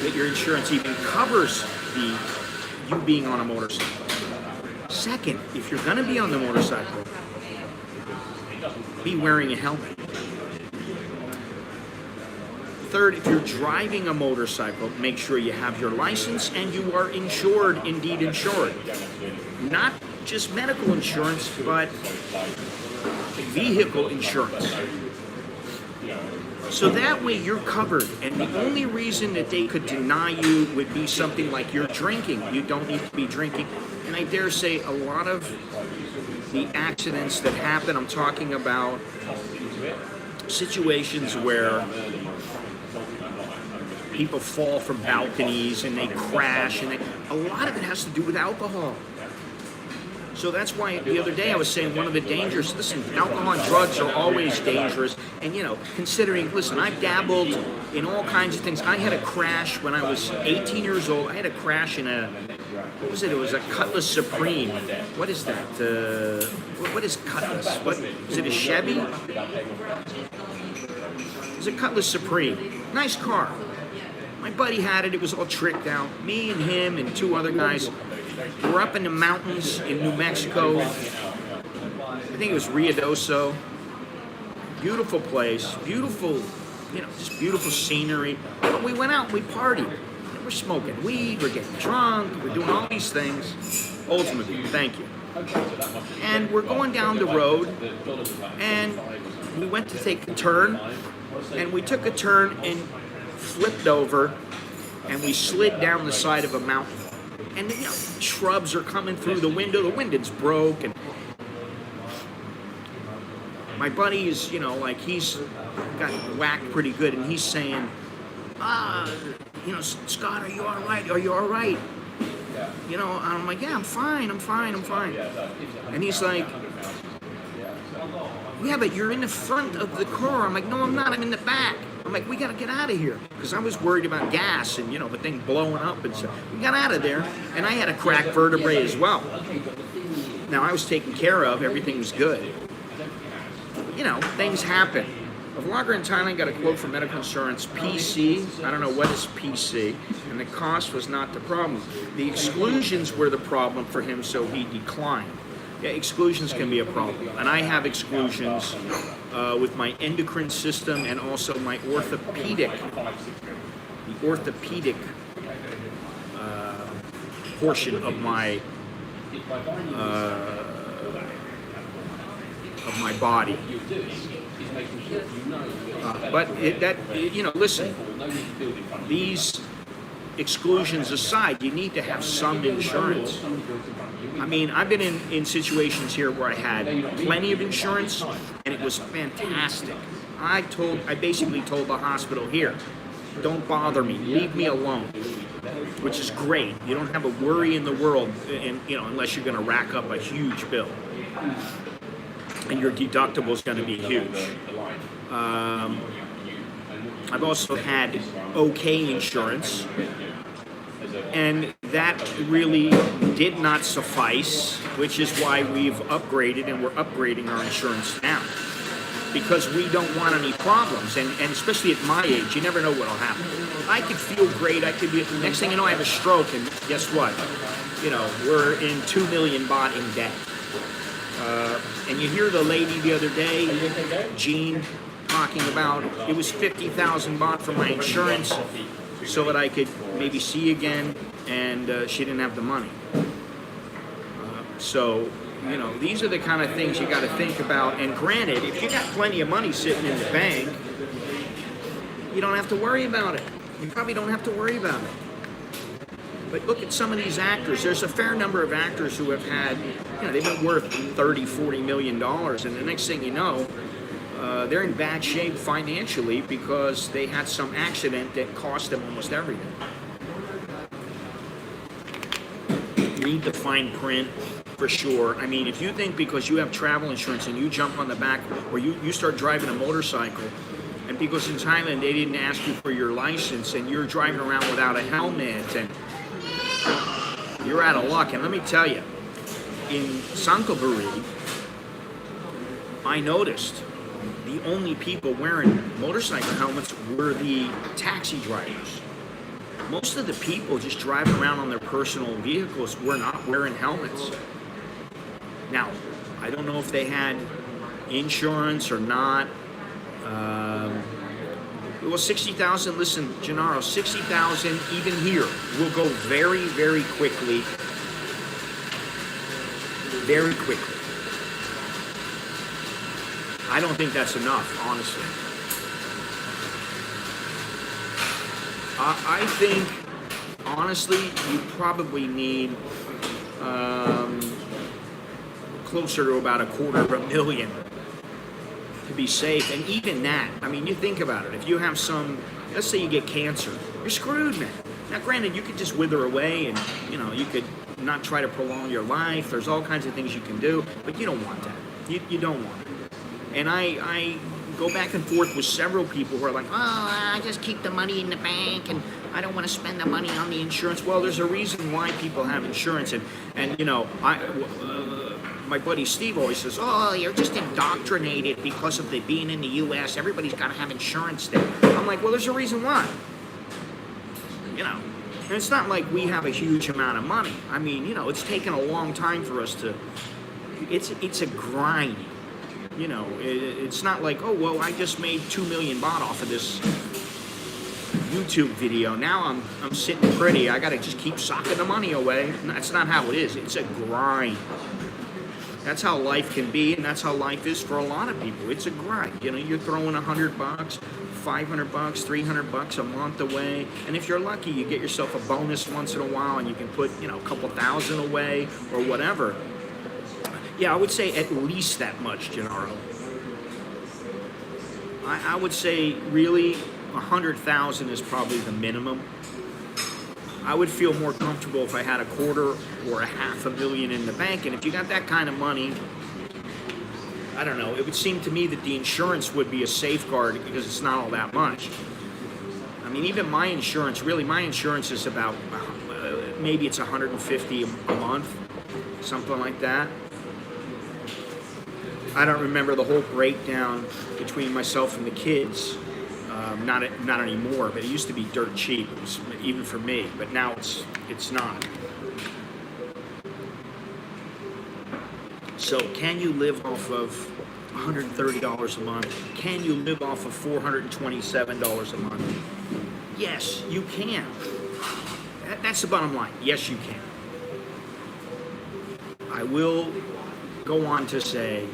that your insurance even covers you being on a motorcycle. Second, if you're going to be on the motorcycle, be wearing a helmet. Third, if you're driving a motorcycle, make sure you have your license and you are insured, indeed insured. Not just medical insurance, but vehicle insurance. So that way you're covered, and the only reason that they could deny you would be something like you're drinking. You don't need to be drinking. And I dare say a lot of the accidents that happen, I'm talking about situations where people fall from balconies and they crash, and a lot of it has to do with alcohol. So that's why the other day I was saying one of the dangers, listen, alcohol and drugs are always dangerous. And you know, considering, listen, I've dabbled in all kinds of things. I had a crash when I was 18 years old. I had a crash in what was it? It was a Cutlass Supreme. What is that? What is Cutlass? What is it? A Chevy? It's a Cutlass Supreme. Nice car. My buddy had it. It was all tricked out. Me and him and 2 other guys We're up in the mountains in New Mexico. I think it was Ruidoso. Beautiful place, beautiful, just beautiful scenery. But we went out and we partied. We're smoking weed, we're getting drunk, we're doing all these things. Oldsmobile, thank you. And we're going down the road, and we went to take a turn, and we took a turn and flipped over, and we slid down the side of a mountain. And shrubs are coming through the window, the window's broke, and my buddy is, he's got whacked pretty good, and he's saying, Scott, are you all right? Are you all right? I'm like, yeah, I'm fine. And he's like, yeah, but you're in the front of the car. I'm like, no, I'm not. I'm in the back. I'm like, we got to get out of here. Because I was worried about gas and, the thing blowing up and stuff. We got out of there, and I had a cracked vertebrae as well. Now, I was taken care of. Everything was good. Things happen. A vlogger in Thailand got a quote from medical insurance, PC. I don't know what is PC. And the cost was not the problem. The exclusions were the problem for him, so he declined. Yeah, exclusions can be a problem. And I have exclusions with my endocrine system and also my orthopedic, portion of my body. Listen, these exclusions aside, you need to have some insurance. I mean, I've been in situations here where I had plenty of insurance, and it was fantastic. I basically told the hospital, here, don't bother me, leave me alone, which is great. You don't have a worry in the world, unless you're going to rack up a huge bill. And your deductible is going to be huge. I've also had okay insurance, and that really did not suffice, which is why we've upgraded, and we're upgrading our insurance now. Because we don't want any problems, and especially at my age, you never know what will happen. I could feel great, next thing you know, I have a stroke, and guess what? We're in 2 million baht in debt. And you hear the lady the other day, Jean, talking about it was 50,000 baht for my insurance so that I could maybe see again, and she didn't have the money. These are the kind of things you got to think about. And granted, if you got plenty of money sitting in the bank, you don't have to worry about it. You probably don't have to worry about it. But look at some of these actors. There's a fair number of actors who have had, they've been worth $30-40 million, and the next thing you know, they're in bad shape financially because they had some accident that cost them almost everything. Read the fine print for sure. I mean, if you think because you have travel insurance and you jump on the back, or you start driving a motorcycle, and because in Thailand they didn't ask you for your license, and you're driving around without a helmet, and you're out of luck. And let me tell you, in Sankaburi, I noticed the only people wearing motorcycle helmets were the taxi drivers. Most of the people just driving around on their personal vehicles were not wearing helmets. Now, I don't know if they had insurance or not. Well, 60,000, listen, Gennaro, 60,000 even here will go very, very quickly. Very quickly. I don't think that's enough, honestly. I think, honestly, you probably need closer to about $250,000 to be safe. And even that, I mean, you think about it. If you have let's say you get cancer, you're screwed, man. Now, granted, you could just wither away and, you could not try to prolong your life. There's all kinds of things you can do, but you don't want that. You don't want it. And I go back and forth with several people who are like, I just keep the money in the bank and I don't want to spend the money on the insurance. Well, there's a reason why people have insurance. And my buddy Steve always says, you're just indoctrinated because of being in the U.S. Everybody's got to have insurance there. I'm like, well, there's a reason why. And it's not like we have a huge amount of money. I mean, you know, it's taken a long time for us to, it's a grind. You know, it's not like, oh, well, I just made 2 million baht off of this YouTube video. Now I'm sitting pretty. I got to just keep socking the money away. That's not how it is. It's a grind. That's how life can be, and that's how life is for a lot of people. It's a grind. You know, you're throwing $100, $500, $300 a month away, and if you're lucky, you get yourself a bonus once in a while, and you can put, you know, a couple thousand away or whatever. Yeah, I would say at least that much, Gennaro. I would say really 100,000 is probably the minimum. I would feel more comfortable if I had a quarter or a $500,000 in the bank, and if you got that kind of money, I don't know, it would seem to me that the insurance would be a safeguard because it's not all that much. I mean, even my insurance is about, maybe it's 150 a month, something like that. I don't remember the whole breakdown between myself and the kids. Not anymore, but it used to be dirt cheap, even for me, but now it's not. So can you live off of $130 a month? Can you live off of $427 a month? Yes, you can. That's the bottom line. Yes, you can. I will go on to say,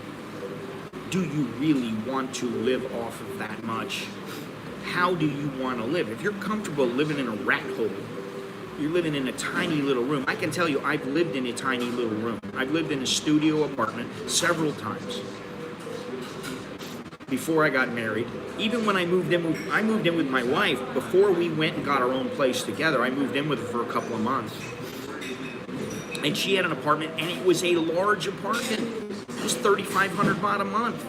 do you really want to live off of that much? How do you want to live? If you're comfortable living in a rat hole, you're living in a tiny little room. I can tell you, I've lived in a tiny little room. I've lived in a studio apartment several times before I got married. Even when I moved in with my wife, before we went and got our own place together, I moved in with her for a couple of months. And she had an apartment, and it was a large apartment. It was 3,500 baht a month.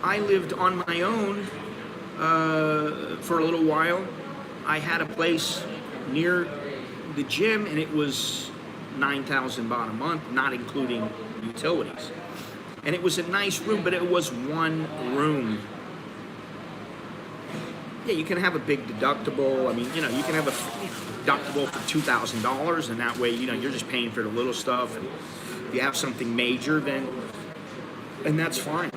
I lived on my own for a little while. I had a place near the gym, and it was 9,000 baht a month, not including utilities. And it was a nice room, but it was one room. Yeah, you can have a big deductible. I mean, you know, you can have a deductible for $2,000, and that way, you know, you're just paying for the little stuff. And if you have something major, then that's fine.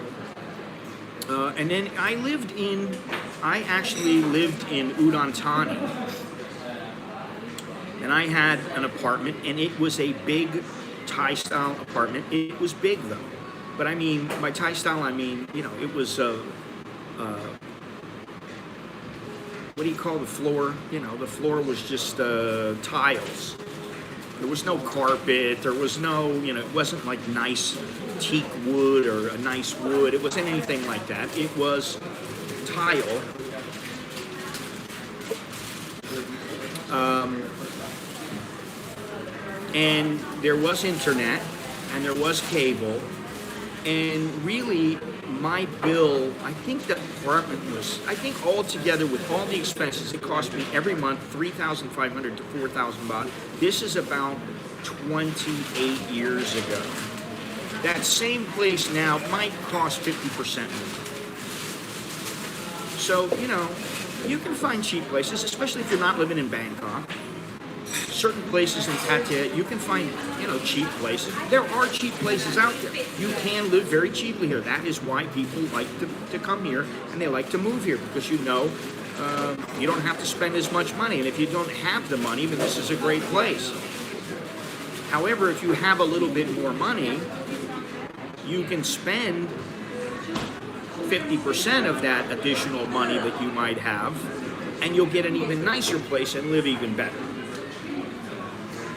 And then I actually lived in Udon Thani, and I had an apartment, and it was a big Thai-style apartment. It was big, though. But I mean, by Thai-style, I mean, you know, it was, what do you call the floor? You know, the floor was just tiles. There was no carpet. There was no, you know, it wasn't like nice teak wood or a nice wood. It wasn't anything like that. It was tile. And there was internet, and there was cable, and really my bill, I think the apartment was, I think altogether with all the expenses, it cost me every month 3,500 to 4,000 baht. This is about 28 years ago. That same place now might cost 50% more. So, you know, you can find cheap places, especially if you're not living in Bangkok. Certain places in Pattaya, you can find, you know, cheap places. There are cheap places out there. You can live very cheaply here. That is why people like to come here, and they like to move here, because you know you don't have to spend as much money. And if you don't have the money, then this is a great place. However, if you have a little bit more money, you can spend 50% of that additional money that you might have, and you'll get an even nicer place and live even better.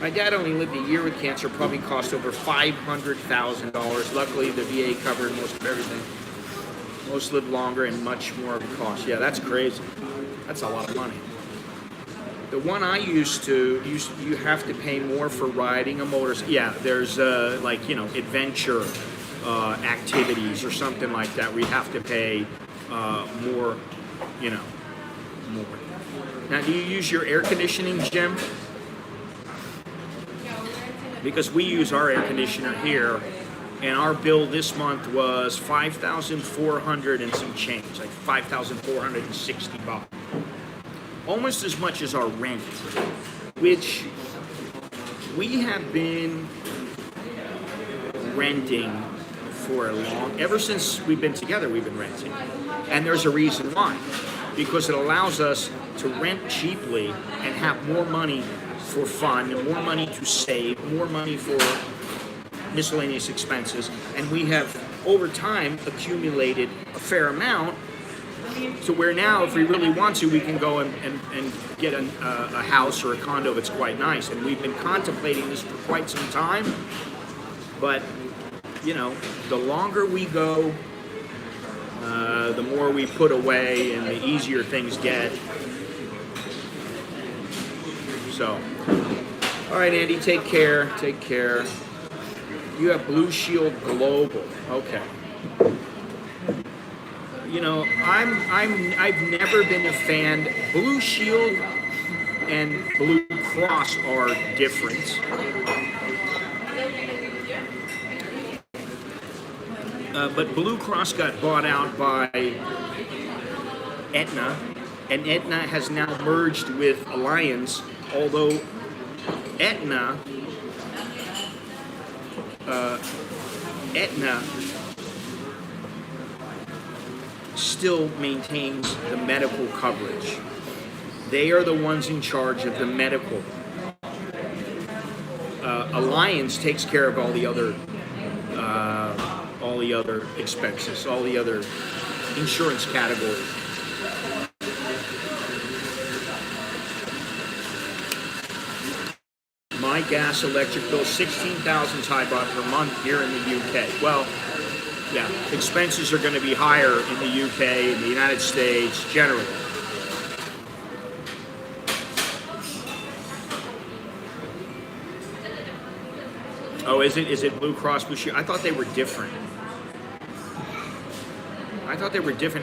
My dad only lived a year with cancer, probably cost over $500,000. Luckily, the VA covered most of everything. Most lived longer and much more of a cost. Yeah, that's crazy. That's a lot of money. The one I used to, you have to pay more for riding a motorcycle. Yeah, there's like, you know, adventure activities or something like that where you have to pay more, you know, more. Now, do you use your air conditioning, Jim? Because we use our air conditioner here, and our bill this month was 5,400 and some change, like 5,460 baht. Almost as much as our rent. which we have been renting for ever since we've been together, we've been renting. And there's a reason why. Because it allows us to rent cheaply and have more money for fun, and more money to save, more money for miscellaneous expenses. And we have, over time, accumulated a fair amount to where now, if we really want to, we can go and get a house or a condo that's quite nice. And we've been contemplating this for quite some time. But, you know, the longer we go, the more we put away and the easier things get. So, all right, Andy, take care. Take care. You have Blue Shield Global. Okay. You know, I've never been a fan. Blue Shield and Blue Cross are different. But Blue Cross got bought out by Aetna, and Aetna has now merged with Alliance, although Aetna still maintains the medical coverage. They are the ones in charge of the medical. Alliance takes care of all the other expenses, all the other insurance categories. My gas electric bill, 16,000 Thai baht per month here in the UK. Well, yeah, expenses are going to be higher in the UK, in the United States, generally. Oh, is it Blue Cross Blue Shield? I thought they were different.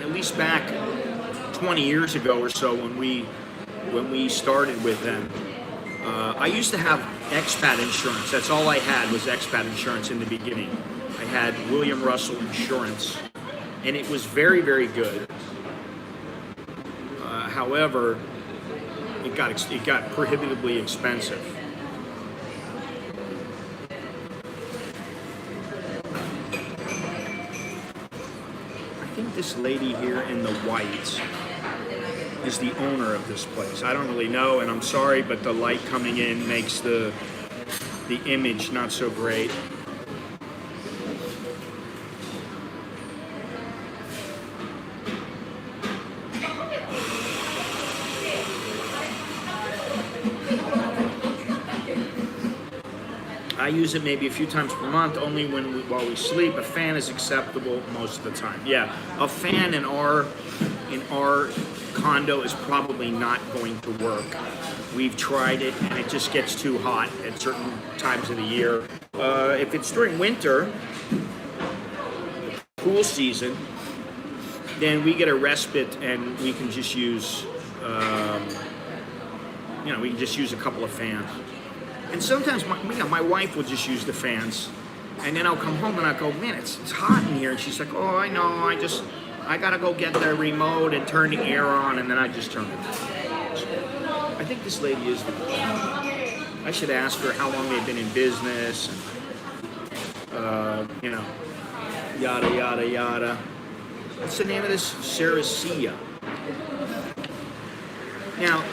At least back 20 years ago or so when we started with them. I used to have expat insurance. That's all I had was expat insurance in the beginning. I had William Russell Insurance, and it was very, very good. However, it got prohibitively expensive. I think this lady here in the white is the owner of this place. I don't really know, and I'm sorry, but the light coming in makes the image not so great. I use it maybe a few times per month, only while we sleep. A fan is acceptable most of the time. Yeah, a fan in our condo is probably not going to work. We've tried it, and it just gets too hot at certain times of the year. If it's during winter, cool season, then we get a respite, and we can just use, we can just use a couple of fans. And sometimes my wife will just use the fans, and then I'll come home and I'll go, man, it's hot in here. And she's like, oh, I know, I gotta go get the remote and turn the air on, and then I just turn it on. I think this lady is the I should ask her how long they've been in business, yada, yada, yada. What's the name of this? Ceresia. Now,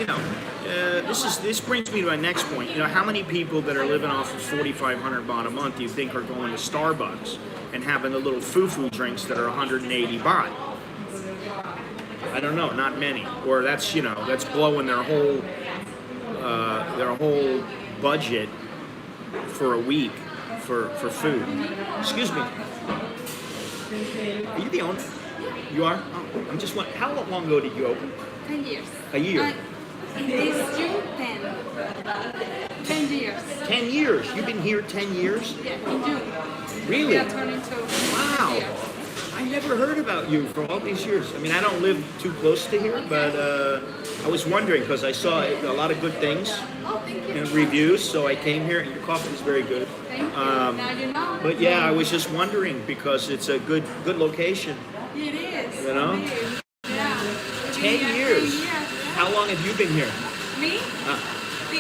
this brings me to my next point. How many people that are living off of 4,500 baht a month do you think are going to Starbucks and having the little foo-foo drinks that are 180 baht? I don't know, not many. Or that's blowing their whole budget for a week for food. Excuse me. Are you the owner? You are? Oh, I'm just wondering, how long ago did you open? 10 years. A year? This June, 10. 10 years. 10 years? You've been here 10 years? Yeah, in June. Really? We are turning to Wow. years. I never heard about you for all these years. I mean, I don't live too close to here, but I was wondering because I saw a lot of good things and reviews, so I came here, and your coffee is very good. Thank you. Now you know. But yeah, I was just wondering because it's a good location. It is. You know? It is. Yeah. 10 years. How long have you been here? Me?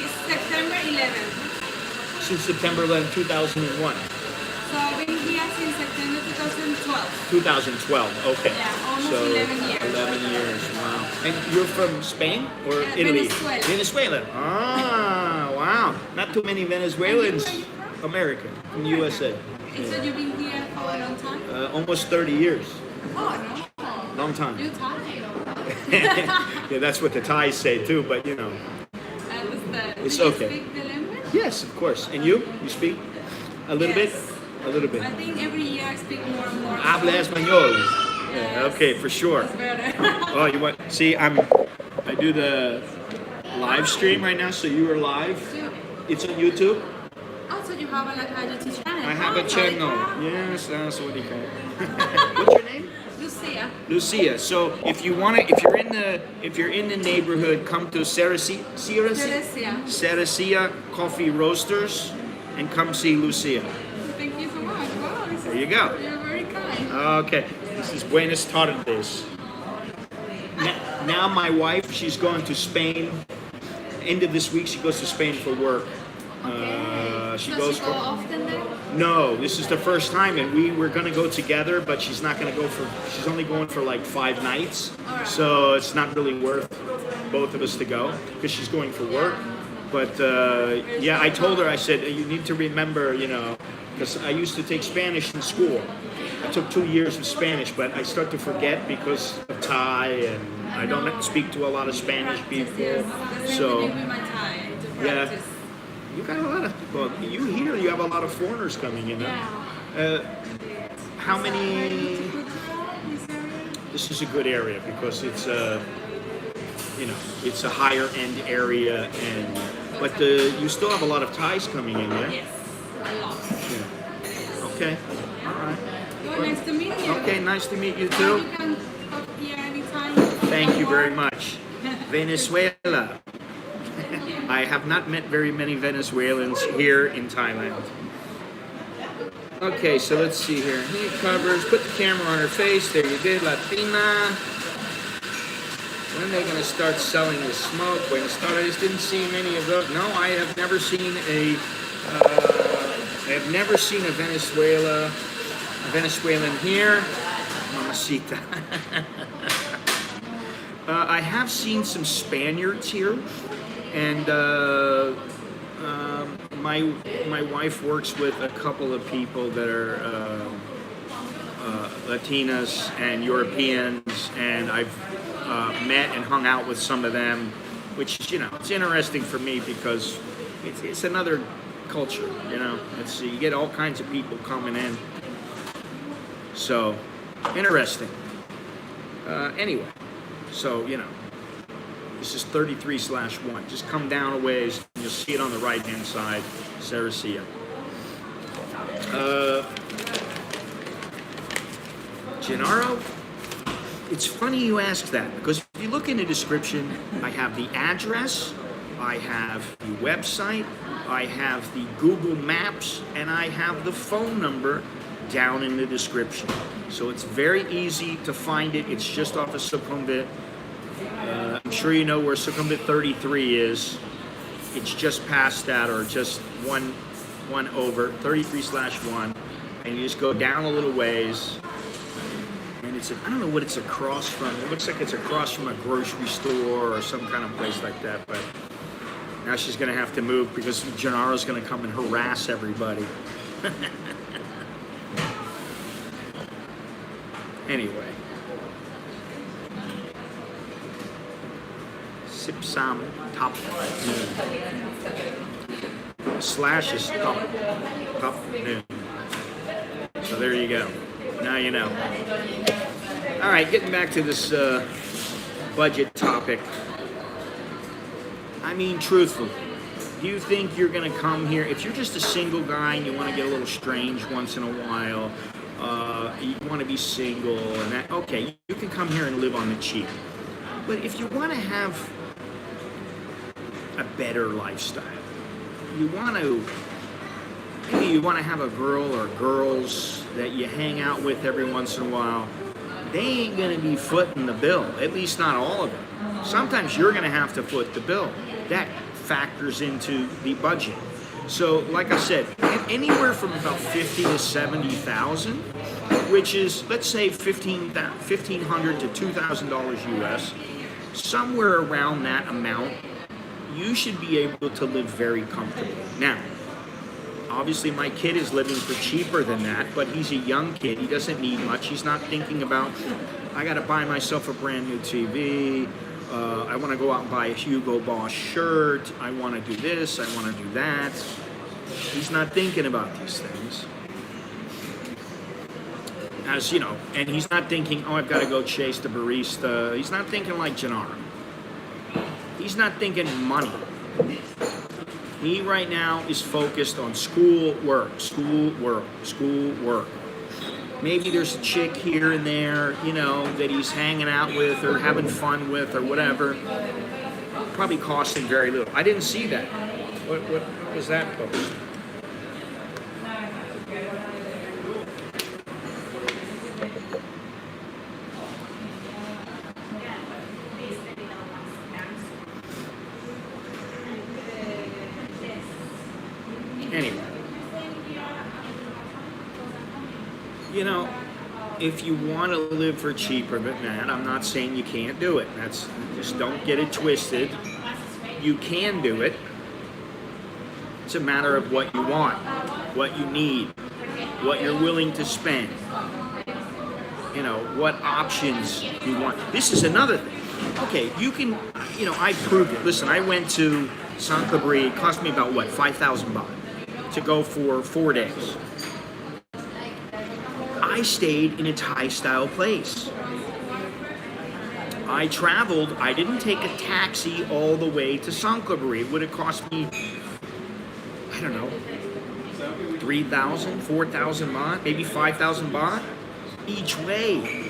September 11th. Since September 11, 2001. So I've been here since September 2012. 2012, okay. Yeah, almost So 11 years. 11 years, wow. And you're from Spain or Italy? Venezuela. Venezuela. Ah, wow. Not too many Venezuelans. And you, where you from? American, from USA. So you've been here for a long time? Almost 30 years. Oh, no. Long time. You're Thai. Yeah, that's what the Thais say too, but you know. I understand. It's Do you okay. speak the language? Yes, of course. And you? You speak? A little Yes. bit? A little bit. I think every year I speak more and more. Habla español. Yes. Yeah, okay, for sure. It's better. Oh, you want? See, I do the live stream right now, so you are live. It's on YouTube. Oh, so you have like a YouTube channel? I have Oh, a channel. sorry. Yes, that's what you call it. What's your name? Lucia. Lucia. So if you want to, if you're in the neighborhood, come to Ceresia. Ceresia Coffee Roasters, and come see Lucia. Thank you so much. Wow, There you go. You're very kind. Okay, this is Buenas tardes. Now my wife, she's going to Spain. End of this week, she goes to Spain for work. She Does goes she go for. often there? No, this is the first time, and we were gonna go together, but she's not gonna go for. She's only going for like 5 nights, Alright. so it's not really worth both of us to go because she's going for work. But yeah, I told her, I said, you need to remember, you know, because I used to take Spanish in school. I took 2 years of Spanish, but I start to forget because of Thai, and I don't speak to a lot of Spanish people. Yes. The same So with my Thai to yeah. practice. you got a lot of. Well, you have a lot of foreigners coming in. Yeah. How many? Good girl, this area? This is a good area because it's you know, it's a higher end area, and but you still have a lot of Thais coming in, yeah. Yes, a lot. Yeah. Okay. All right. Well, nice to meet you. Okay. Nice to meet you You too. can come here anytime. Thank you very much. Venezuela. I have not met very many Venezuelans here in Thailand. Okay, so let's see here. Knee covers. Put the camera on her face. There you did, Latina. When are they going to start selling the smoke? Buenas tardes. Didn't see many of those. No, I have never seen a. I have never seen a Venezuelan here. Mamacita. I have seen some Spaniards here, and my wife works with a couple of people that are Latinas and Europeans, and I've met and hung out with some of them, which, you know, it's interesting for me because it's another culture, you know. You get all kinds of people coming in, so interesting. Anyway, so you know, this is 33/1. Just come down a ways, and you'll see it on the right hand side, Ceresia. Gennaro. It's funny you ask that, because if you look in the description, I have the address, I have the website, I have the Google Maps, and I have the phone number down in the description. So it's very easy to find it. It's just off of Sukhumvit. I'm sure you know where Sukhumvit 33 is. It's just past that, or just one over, 33/1, and you just go down a little ways. And I don't know what it's across from. It looks like it's across from a grocery store or some kind of place like that. But now she's going to have to move because Gennaro's going to come and harass everybody. Anyway. Sipsam top noon. Slash is top noon. So there you go. Now you know. All right, getting back to this budget topic. I mean, truthfully, do you think you're going to come here, if you're just a single guy and you want to get a little strange once in a while, you want to be single and that, okay, you can come here and live on the cheap. But if you want to have a better lifestyle, you want to have a girl or girls that you hang out with every once in a while, they ain't going to be footing the bill, at least not all of it. Sometimes you're going to have to foot the bill. That factors into the budget. So, like I said, anywhere from about 50 to 70,000, which is, let's say, $1,500 to $2,000 US, somewhere around that amount, you should be able to live very comfortably. Now, obviously my kid is living for cheaper than that, but he's a young kid. He doesn't need much. He's not thinking about, I got to buy myself a brand new TV. I want to go out and buy a Hugo Boss shirt. I want to do this. I want to do that. He's not thinking about these things. As you know, and he's not thinking, oh, I've got to go chase the barista. He's not thinking like Gennaro. He's not thinking money. He right now is focused on school work, school work, school work. Maybe there's a chick here and there, you know, that he's hanging out with or having fun with or whatever. Probably costing very little. I didn't see that. What was that post? Anyway, you know, if you want to live for cheaper than that, I'm not saying you can't do it. That's, just don't get it twisted. You can do it. It's a matter of what you want, what you need, what you're willing to spend. You know, what options you want. This is another thing. Okay, you can, you know, I proved it. Listen, I went to Saint-Cabri. It cost me about, what, 5,000 baht to go for 4 days. I stayed in a Thai-style place. I traveled. I didn't take a taxi all the way to Saint-Cabri. It would have cost me, I don't know, 3,000, 4,000 baht, maybe 5,000 baht each way.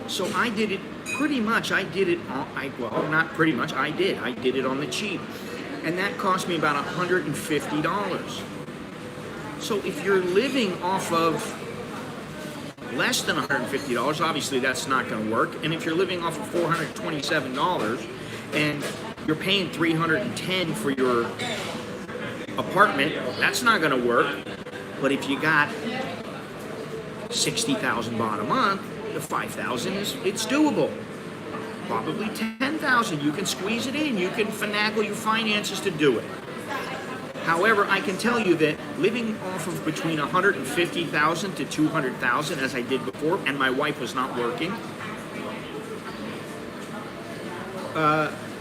So I did it pretty much. I did it on, well, not pretty much. I did it on the cheap. And that cost me about $150. So if you're living off of less than $150, obviously that's not going to work. And if you're living off of $427 and you're paying $310 for your apartment, that's not going to work. But if you got 60,000 baht a month, the 5,000 it's doable. Probably 10,000. You can squeeze it in. You can finagle your finances to do it. However, I can tell you that living off of between 150,000 to 200,000, as I did before, and my wife was not working,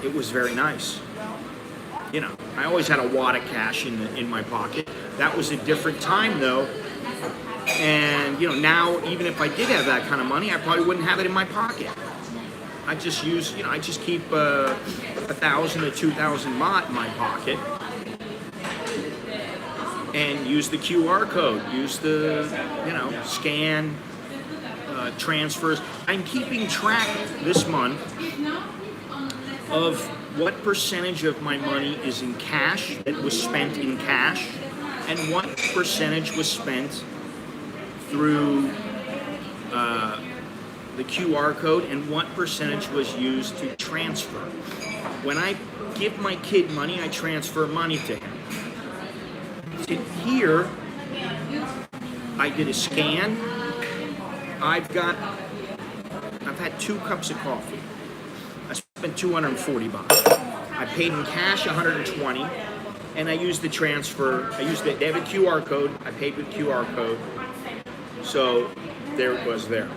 it was very nice. You know, I always had a wad of cash in my pocket. That was a different time, though. And, you know, now, even if I did have that kind of money, I probably wouldn't have it in my pocket. I just use, you know, I just keep 1,000 to 2,000 baht in my pocket. And use the QR code, use the, you know, scan, transfers. I'm keeping track this month of what percentage of my money is in cash, that was spent in cash, and what percentage was spent through the QR code, and what percentage was used to transfer. When I give my kid money, I transfer money to him. Here, I did a scan. I've had 2 cups of coffee. I spent 240 baht. I paid in cash 120, and I used the transfer. They have a QR code. I paid with QR code. So there it was there.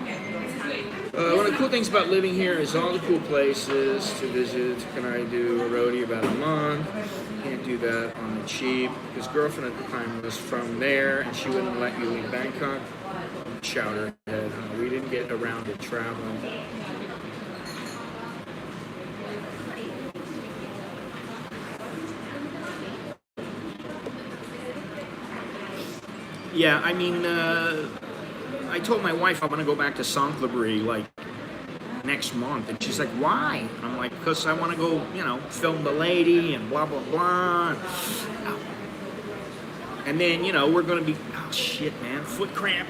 One of the cool things about living here is all the cool places to visit. Can I do a roadie about a month? Can't do that on the cheap. His girlfriend at the time was from there, and she wouldn't let you leave Bangkok. Shout her head. We didn't get around to traveling. Yeah, I mean, I told my wife I want to go back to Saint-Cabri like next month, and she's like, why? And I'm like, because I want to go, you know, film the lady and blah blah blah. And then, you know, we're going to be, oh shit, man, foot cramp.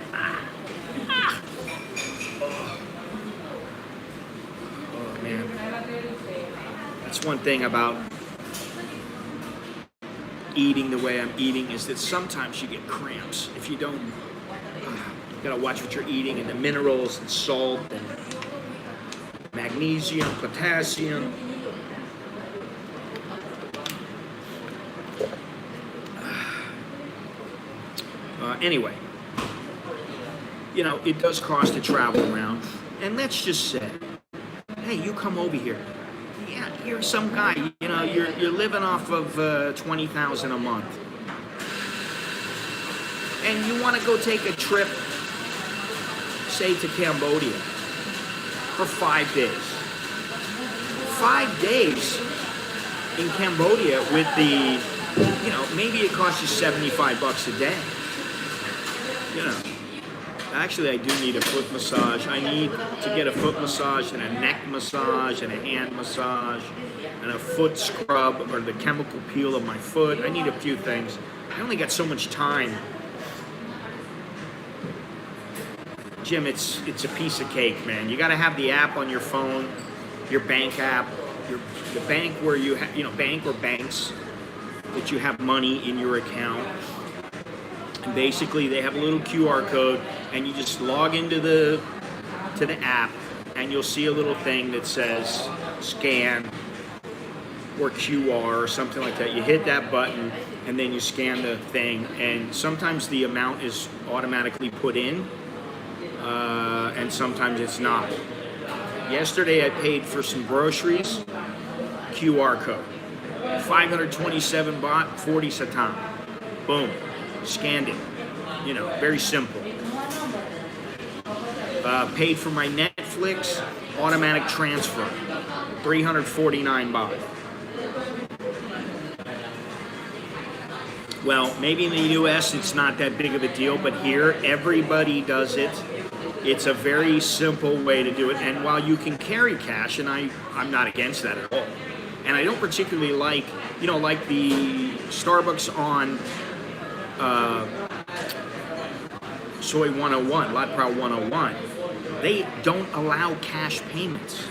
Oh man, that's one thing about eating the way I'm eating, is that sometimes you get cramps if you don't. You gotta watch what you're eating, and the minerals and salt and magnesium, potassium. Anyway, you know, it does cost to travel around. And let's just say, hey, you come over here. Yeah, you're some guy, you know, you're living off of $20,000 a month. And you want to go take a trip, say, to Cambodia for 5 days. 5 days in Cambodia with the, you know, maybe it costs you $75 a day. You know, actually I do need a foot massage. I need to get a foot massage and a neck massage and a hand massage and a foot scrub or the chemical peel of my foot. I need a few things. I only got so much time. Jim, it's a piece of cake, man. You got to have the app on your phone, your bank app, the bank where you have, you know, bank or banks that you have money in your account. And basically, they have a little QR code, and you just log into the app, and you'll see a little thing that says scan or QR or something like that. You hit that button, and then you scan the thing, and sometimes the amount is automatically put in, and sometimes it's not. Yesterday, I paid for some groceries, QR code, 527 baht, 40 satan. Boom. Scanned it, you know, very simple. Paid for my Netflix, automatic transfer, 349 baht. Well, maybe in the US it's not that big of a deal, but here everybody does it. It's a very simple way to do it, and while you can carry cash, and I'm not against that at all, and I don't particularly like, you know, like the Starbucks on Soy 101, Lat Pral 101, they don't allow cash payments,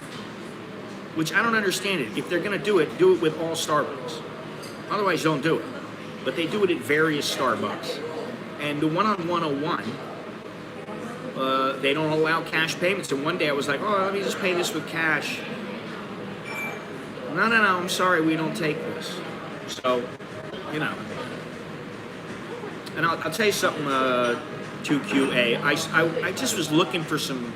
which I don't understand it. If they're going to do it with all Starbucks. Otherwise, don't do it. But they do it at various Starbucks. And the one on 101, they don't allow cash payments. And one day I was like, oh, let me just pay this with cash. No, I'm sorry, we don't take this. So, you know. And I'll tell you something, 2QA. I just was looking for some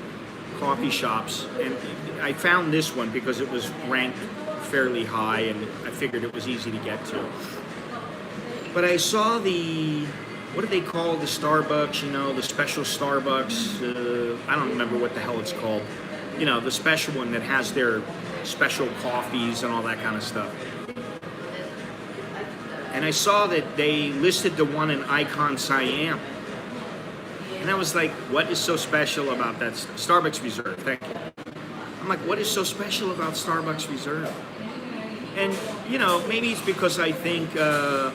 coffee shops, and I found this one because it was ranked fairly high, and I figured it was easy to get to. But I saw what do they call the Starbucks, you know, the special Starbucks? I don't remember what the hell it's called. You know, the special one that has their special coffees and all that kind of stuff. And I saw that they listed the one in Icon Siam. And I was like, what is so special about that? Starbucks Reserve, thank you. I'm like, what is so special about Starbucks Reserve? And, you know, maybe it's because I think that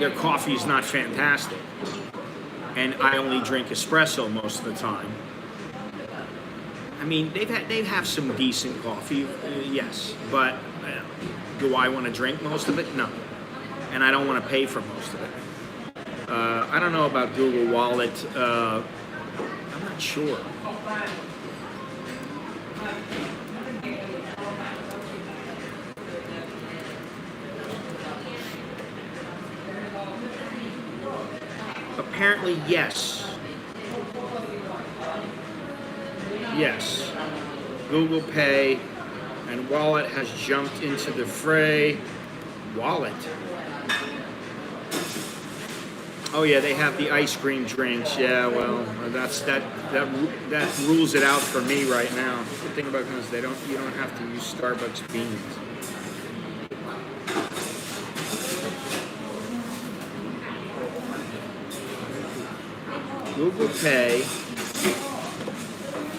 their coffee is not fantastic. And I only drink espresso most of the time. I mean, they have some decent coffee, yes, but do I want to drink most of it? No, and I don't want to pay for most of it. I don't know about Google Wallet. I'm not sure. Apparently, yes. Yes, Google Pay and Wallet has jumped into the fray. Wallet. Oh yeah, they have the ice cream drinks. Yeah, well, that rules it out for me right now. The thing about them is you don't have to use Starbucks beans. Google Pay.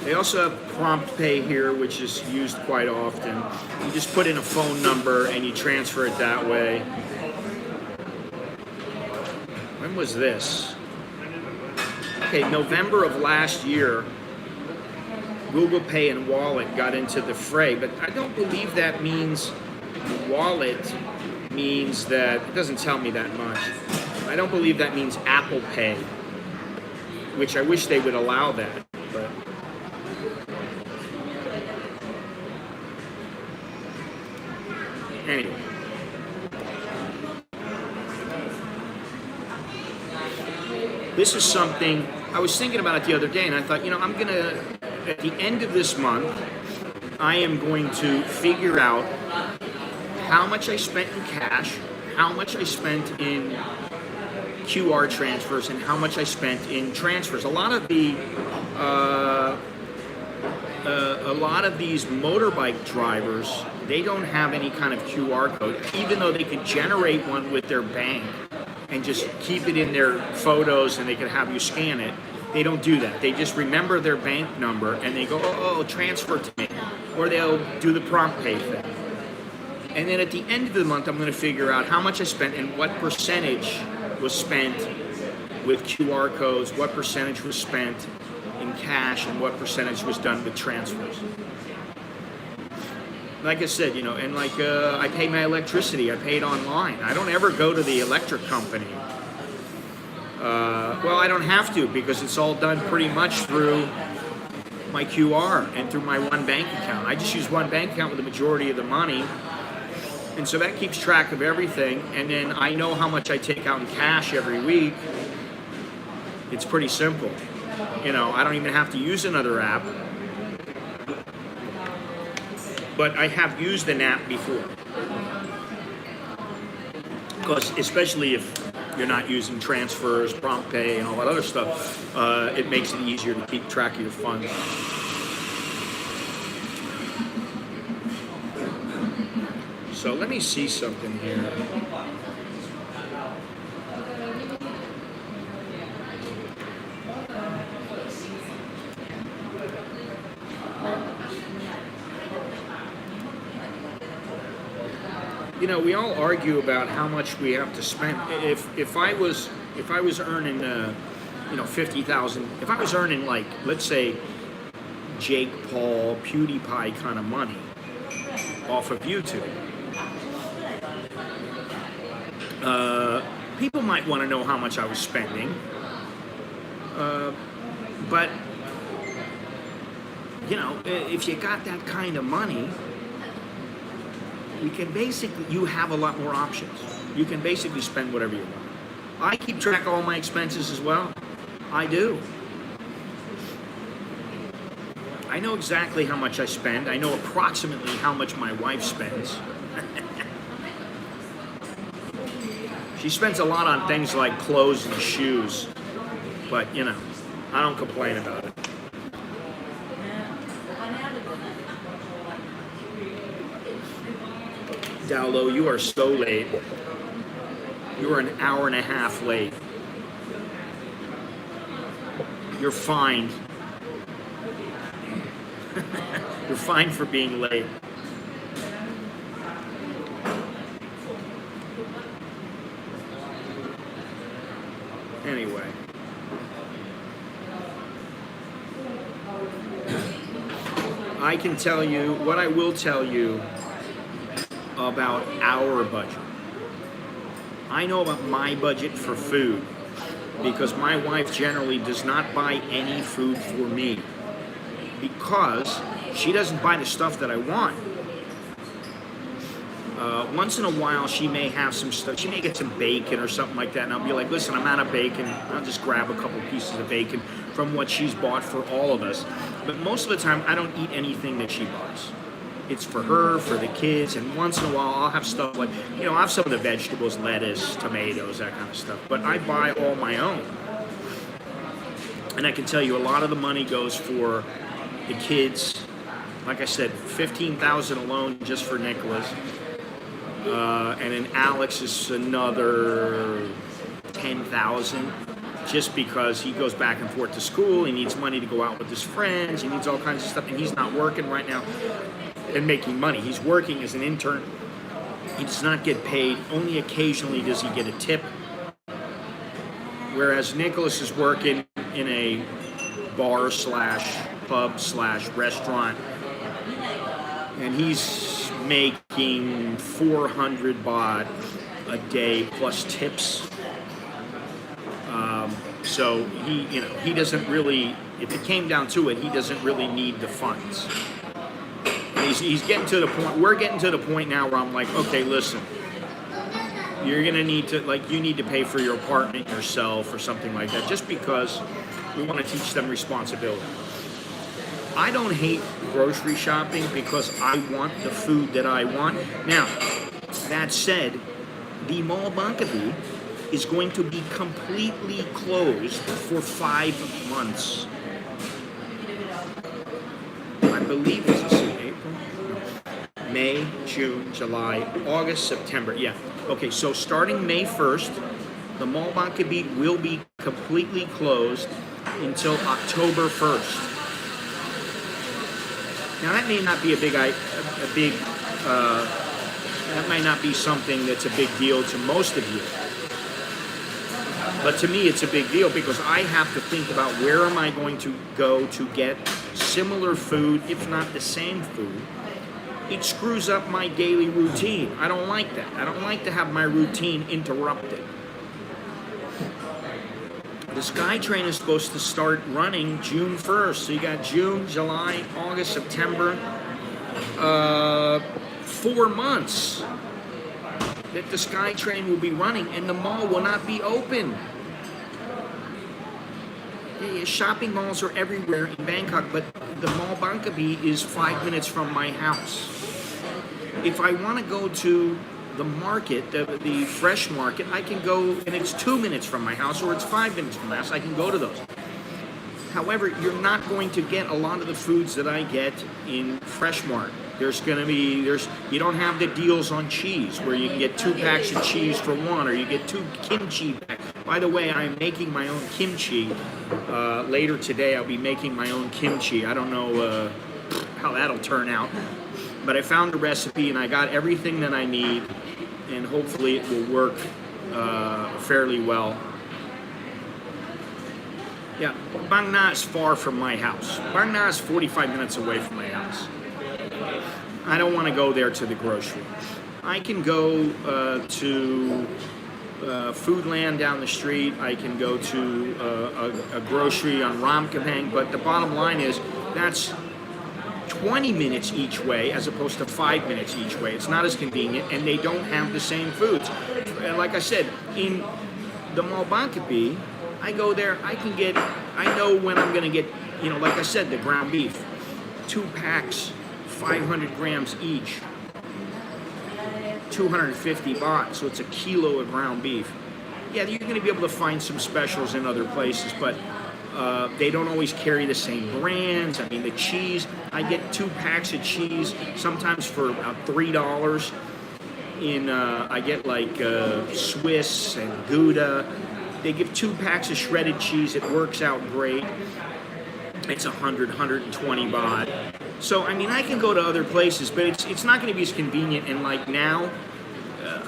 They also have Prompt Pay here, which is used quite often. You just put in a phone number and you transfer it that way. When was this? Okay, November of last year, Google Pay and wallet got into the fray, but I don't believe that means wallet means that, it doesn't tell me that much. I don't believe that means Apple Pay, which I wish they would allow that, but anyway. This is something, I was thinking about it the other day, and I thought, I'm going to, at the end of this month, I am going to figure out how much I spent in cash, how much I spent in QR transfers, and how much I spent in transfers. A lot of these motorbike drivers, they don't have any kind of QR code, even though they could generate one with their bank and just keep it in their photos and they can have you scan it. They don't do that. They just remember their bank number and they go, oh, transfer to me. Or they'll do the prompt pay thing. And then at the end of the month, I'm going to figure out how much I spent and what percentage was spent with QR codes, what percentage was spent in cash, and what percentage was done with transfers. Like I said, and I pay my electricity, I pay it online. I don't ever go to the electric company. Well, I don't have to because it's all done pretty much through my QR and through my one bank account. I just use one bank account with the majority of the money. And so that keeps track of everything. And then I know how much I take out in cash every week. It's pretty simple. I don't even have to use another app. But I have used an app before. Because especially if you're not using transfers, prompt pay, and all that other stuff, it makes it easier to keep track of your funds. So let me see something here. We all argue about how much we have to spend. If I was earning, 50,000. If I was earning let's say, Jake Paul, PewDiePie kind of money off of YouTube, people might want to know how much I was spending. But if you got that kind of money, you have a lot more options. You can basically spend whatever you want. I keep track of all my expenses as well. I do. I know exactly how much I spend. I know approximately how much my wife spends. She spends a lot on things like clothes and shoes. But, I don't complain about it. Dowlow, you are so late. You are an hour and a half late. You're fined. You're fined for being late. Anyway. I can tell you, what I will tell you about our budget. I know about my budget for food because my wife generally does not buy any food for me because she doesn't buy the stuff that I want. Once in a while she may have some stuff, she may get some bacon or something like that, and I'll be like, listen, I'm out of bacon, I'll just grab a couple pieces of bacon from what she's bought for all of us. But most of the time I don't eat anything that she buys. It's for her, for the kids, and once in a while I'll have stuff like, I'll have some of the vegetables, lettuce, tomatoes, that kind of stuff. But I buy all my own. And I can tell you a lot of the money goes for the kids. Like I said, $15,000 alone just for Nicholas. And then Alex is another $10,000 just because he goes back and forth to school. He needs money to go out with his friends. He needs all kinds of stuff. And he's not working right now and making money. He's working as an intern. He does not get paid. Only occasionally does he get a tip. Whereas Nicholas is working in a bar slash pub slash restaurant, and he's making 400 baht a day plus tips. So he doesn't really, if it came down to it, he doesn't really need the funds. He's getting to the point, we're getting to the point now where I'm like, okay, listen, you're gonna need to, you need to pay for your apartment yourself or something like that, just because we want to teach them responsibility. I don't hate grocery shopping because I want the food that I want. Now, that said, the Mall Bangkok is going to be completely closed for 5 months. I believe this is in April, May, June, July, August, September. Yeah. Okay, so starting May 1st, the Mall Bangkok will be completely closed until October 1st. Now that may not be that might not be something that's a big deal to most of you. But to me, it's a big deal because I have to think about where am I going to go to get similar food, if not the same food. It screws up my daily routine. I don't like that. I don't like to have my routine interrupted. The SkyTrain is supposed to start running June 1st. So you got June, July, August, September, 4 months that the SkyTrain will be running and the mall will not be open. Shopping malls are everywhere in Bangkok, but the Mall Bangkok is 5 minutes from my house. If I want to go to the market, the fresh market, I can go, and it's 2 minutes from my house, or it's 5 minutes from my house. I can go to those. However, you're not going to get a lot of the foods that I get in Fresh Mart. You don't have the deals on cheese where you can get 2 packs of cheese for 1, or you get 2 kimchi packs. By the way, I'm making my own kimchi. Later today, I'll be making my own kimchi. I don't know how that'll turn out. But I found a recipe and I got everything that I need, and hopefully it will work fairly well. Yeah, Bang Na is far from my house. Bang Na is 45 minutes away from my house. I don't want to go there to the grocery. I can go to Foodland down the street. I can go to a grocery on Ramkapang, but the bottom line is that's 20 minutes each way as opposed to 5 minutes each way. It's not as convenient, and they don't have the same foods. Like I said, in the Mall Bangkok, I go there, I know when I'm going to get, like I said, the ground beef. 2 packs, 500 grams each. 250 baht, so it's a kilo of ground beef. Yeah, you're going to be able to find some specials in other places, but they don't always carry the same brands. I mean, the cheese, I get 2 packs of cheese, sometimes for about $3. I get like Swiss and Gouda. They give 2 packs of shredded cheese. It works out great. It's 120 baht. So, I mean, I can go to other places, but it's not going to be as convenient. And like now,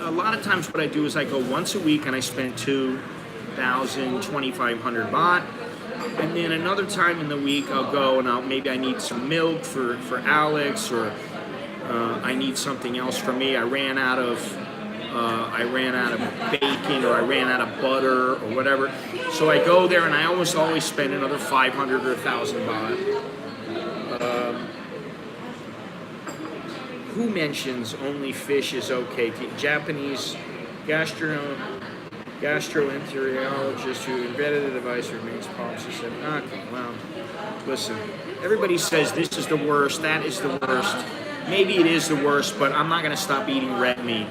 a lot of times what I do is I go once a week and I spend 2,000, 2,500 baht. And then another time in the week I'll go and maybe I need some milk for Alex, or I need something else for me. I ran out of bacon, or I ran out of butter, or whatever. So I go there and I almost always spend another 500 or 1,000 baht. Who mentions only fish is okay? Japanese gastroenterologist who invented the device remains policy said, okay, well, listen, everybody says this is the worst, that is the worst. Maybe it is the worst, but I'm not going to stop eating red meat.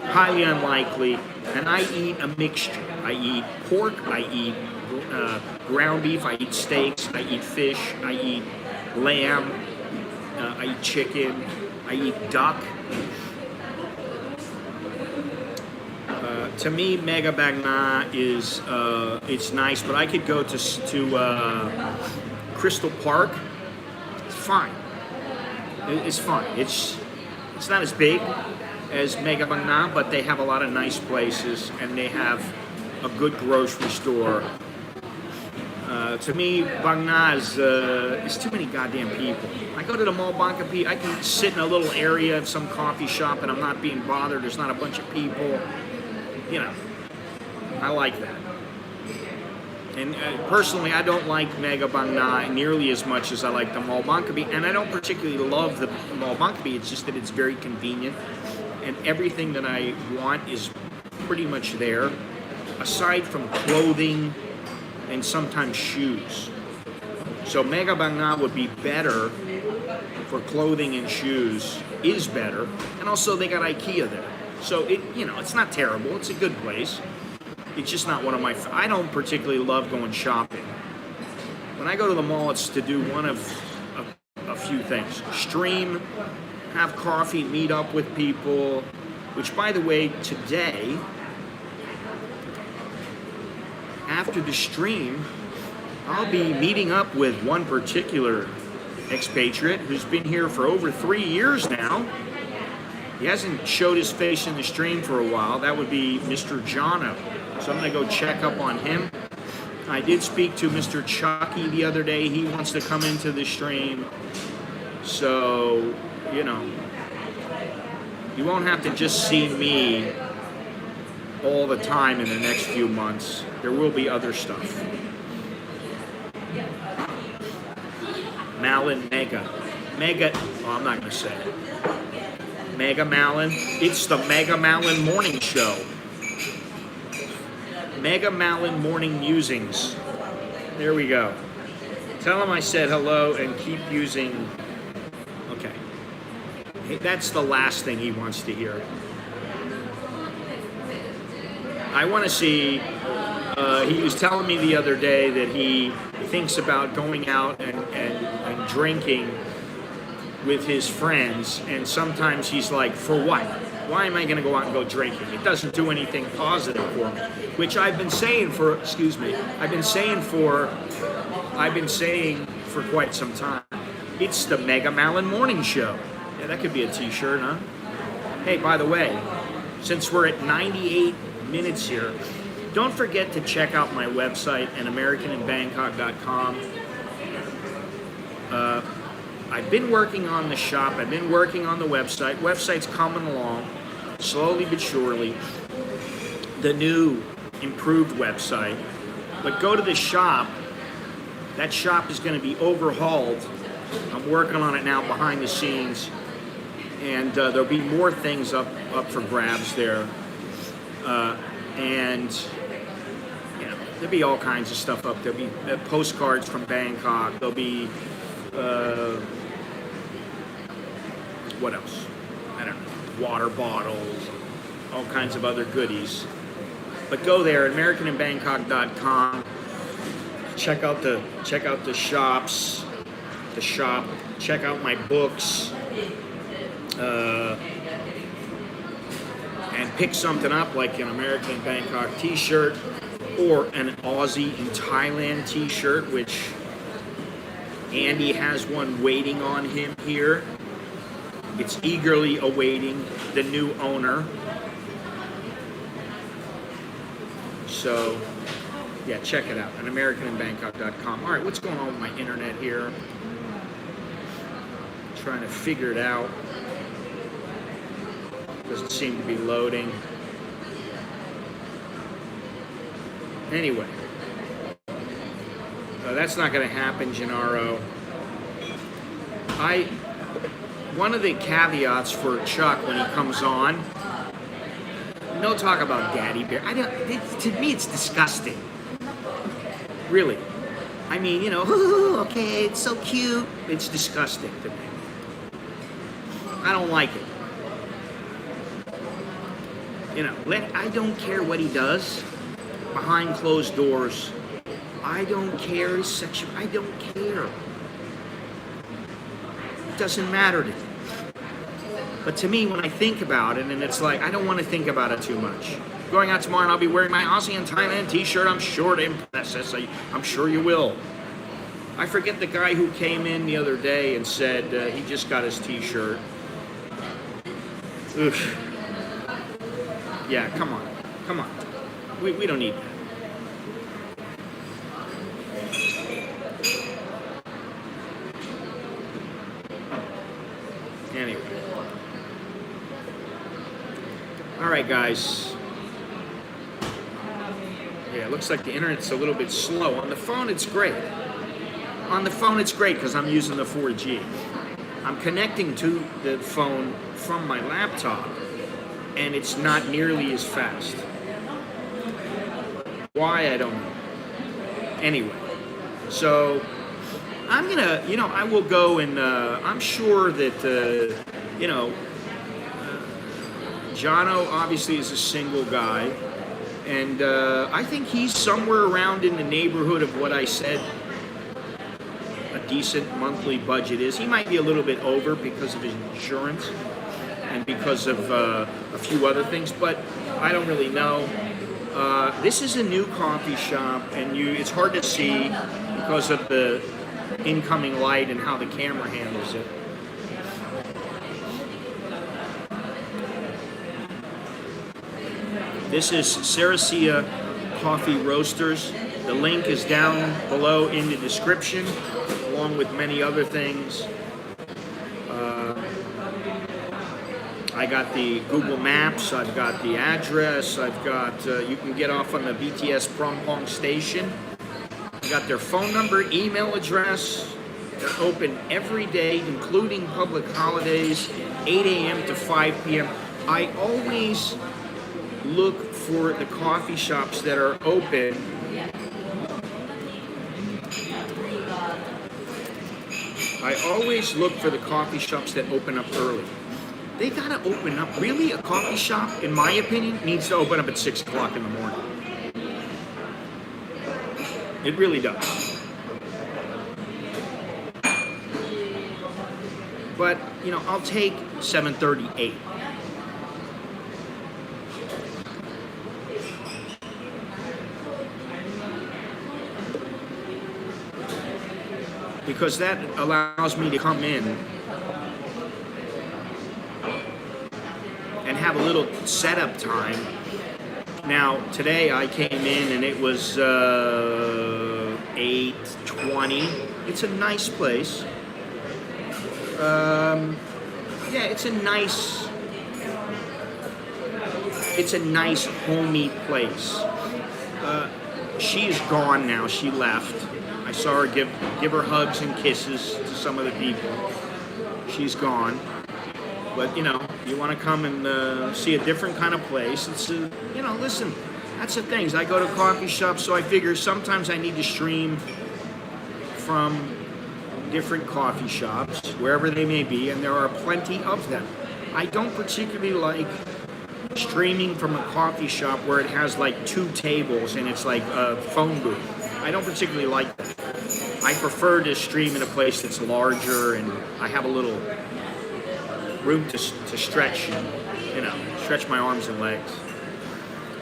Highly unlikely. And I eat a mixture. I eat pork, I eat ground beef, I eat steaks, I eat fish, I eat lamb, I eat chicken, I eat duck. To me, Mega Bang Na is it's nice, but I could go to Crystal Park. It's fine. It's fine. It's not as big as Mega Bang Na, but they have a lot of nice places, and they have a good grocery store. To me, Bang Na is too many goddamn people. I go to the mall Bangkok, I can sit in a little area of some coffee shop and I'm not being bothered. There's not a bunch of people. You know, I like that. And personally, I don't like Mega Bang Na nearly as much as I like the Mall Bangkok. And I don't particularly love the Mall Bangkok. It's just that it's very convenient. And everything that I want is pretty much there, aside from clothing and sometimes shoes. So Mega Bang Na would be better for clothing and shoes, is better. And also they got IKEA there. So it's not terrible. It's a good place. It's just not one of my. I don't particularly love going shopping. When I go to the mall, it's to do one of a few things: stream, have coffee, meet up with people. Which, by the way, today, after the stream, I'll be meeting up with one particular expatriate who's been here for over 3 years now. He hasn't showed his face in the stream for a while. That would be Mr. Jono. So I'm going to go check up on him. I did speak to Mr. Chucky the other day. He wants to come into the stream. So, you won't have to just see me all the time in the next few months. There will be other stuff. Malin Mega. I'm not going to say it. Mega Malin. It's the Mega Malin Morning Show. Mega Malin Morning Musings. There we go. Tell him I said hello and keep using. Okay. That's the last thing he wants to hear. I want to see. He was telling me the other day that he thinks about going out and drinking with his friends, and sometimes he's like, for what? Why am I going to go out and go drinking? It doesn't do anything positive for me. Which I've been saying for quite some time. It's the Mega Malin Morning Show. Yeah, that could be a t-shirt, huh? Hey, by the way, since we're at 98 minutes here, don't forget to check out my website at americaninbangkok.com. I've been working on the shop. I've been working on the website. Website's coming along, slowly but surely. The new, improved website. But go to the shop. That shop is going to be overhauled. I'm working on it now behind the scenes. And there'll be more things up for grabs there. And there'll be all kinds of stuff up. There'll be postcards from Bangkok. There'll be what else? I don't know. Water bottles, all kinds of other goodies. But go there at americaninbangkok.com. Check out the shops, the shop. Check out my books, and pick something up like an American in Bangkok T-shirt or an Aussie in Thailand T-shirt, which Andy has one waiting on him here. It's eagerly awaiting the new owner. So, yeah, check it out at americaninbangkok.com. All right, what's going on with my internet here? Trying to figure it out. Doesn't seem to be loading. Anyway, that's not going to happen, Gennaro. One of the caveats for Chuck when he comes on, no talk about daddy bear. To me, it's disgusting. Really. I mean, okay, it's so cute. It's disgusting to me. I don't like it. I don't care what he does behind closed doors. I don't care his sexual. I don't care. It doesn't matter to me. But to me, when I think about it, and it's like, I don't want to think about it too much. Going out tomorrow and I'll be wearing my Aussie and Thailand t-shirt. I'm sure to impress us. I'm sure you will. I forget the guy who came in the other day and said he just got his t-shirt. Oof. Yeah, come on. We don't need that. All right, guys. Yeah, it looks like the internet's a little bit slow. On the phone, it's great. On the phone, it's great because I'm using the 4G. I'm connecting to the phone from my laptop, and it's not nearly as fast. Why, I don't know. Anyway, so I'm gonna, I will go and I'm sure that, Jono obviously is a single guy, and I think he's somewhere around in the neighborhood of what I said a decent monthly budget is. He might be a little bit over because of his insurance and because of a few other things, but I don't really know. This is a new coffee shop, and it's hard to see because of the incoming light and how the camera handles it. This is Ceresia Coffee Roasters. The link is down below in the description, along with many other things. I got the Google Maps, I've got the address, I've got, you can get off on the BTS Phrom Phong station. I got their phone number, email address. They're open every day, including public holidays, 8 a.m. to 5 p.m. I always look for the coffee shops that are open up early. They gotta open up. Really, a coffee shop, in my opinion, needs to open up at 6 o'clock in the morning. It really does. But, I'll take 7:30, 8. Because that allows me to come in and have a little setup time. Now, today I came in and it was 8:20. It's a nice place. It's a nice homey place. She's gone now. She left. I saw her give her hugs and kisses to some of the people. She's gone. But, you want to come and see a different kind of place. It's, listen, that's the thing. I go to coffee shops, so I figure sometimes I need to stream from different coffee shops, wherever they may be, and there are plenty of them. I don't particularly like streaming from a coffee shop where it has like 2 tables and it's like a phone booth. I don't particularly like that. I prefer to stream in a place that's larger and I have a little room to stretch, stretch my arms and legs.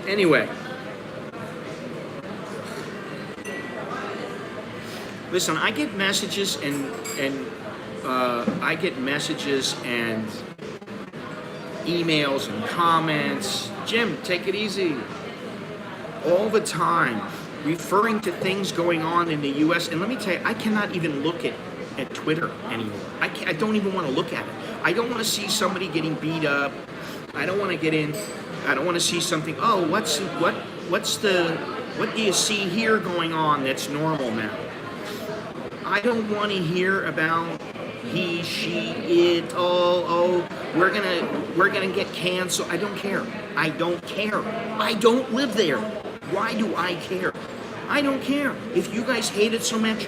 Anyway, listen, I get messages and emails and comments. Jim, take it easy. All the time, referring to things going on in the U.S. And let me tell you, I cannot even look at Twitter anymore. I don't even want to look at it. I don't want to see somebody getting beat up. I don't want to see something. Oh, what do you see here going on that's normal now? I don't want to hear about he, she, it. Oh, we're gonna get canceled. I don't care. I don't care. I don't live there. Why do I care? I don't care. If you guys hate it so much,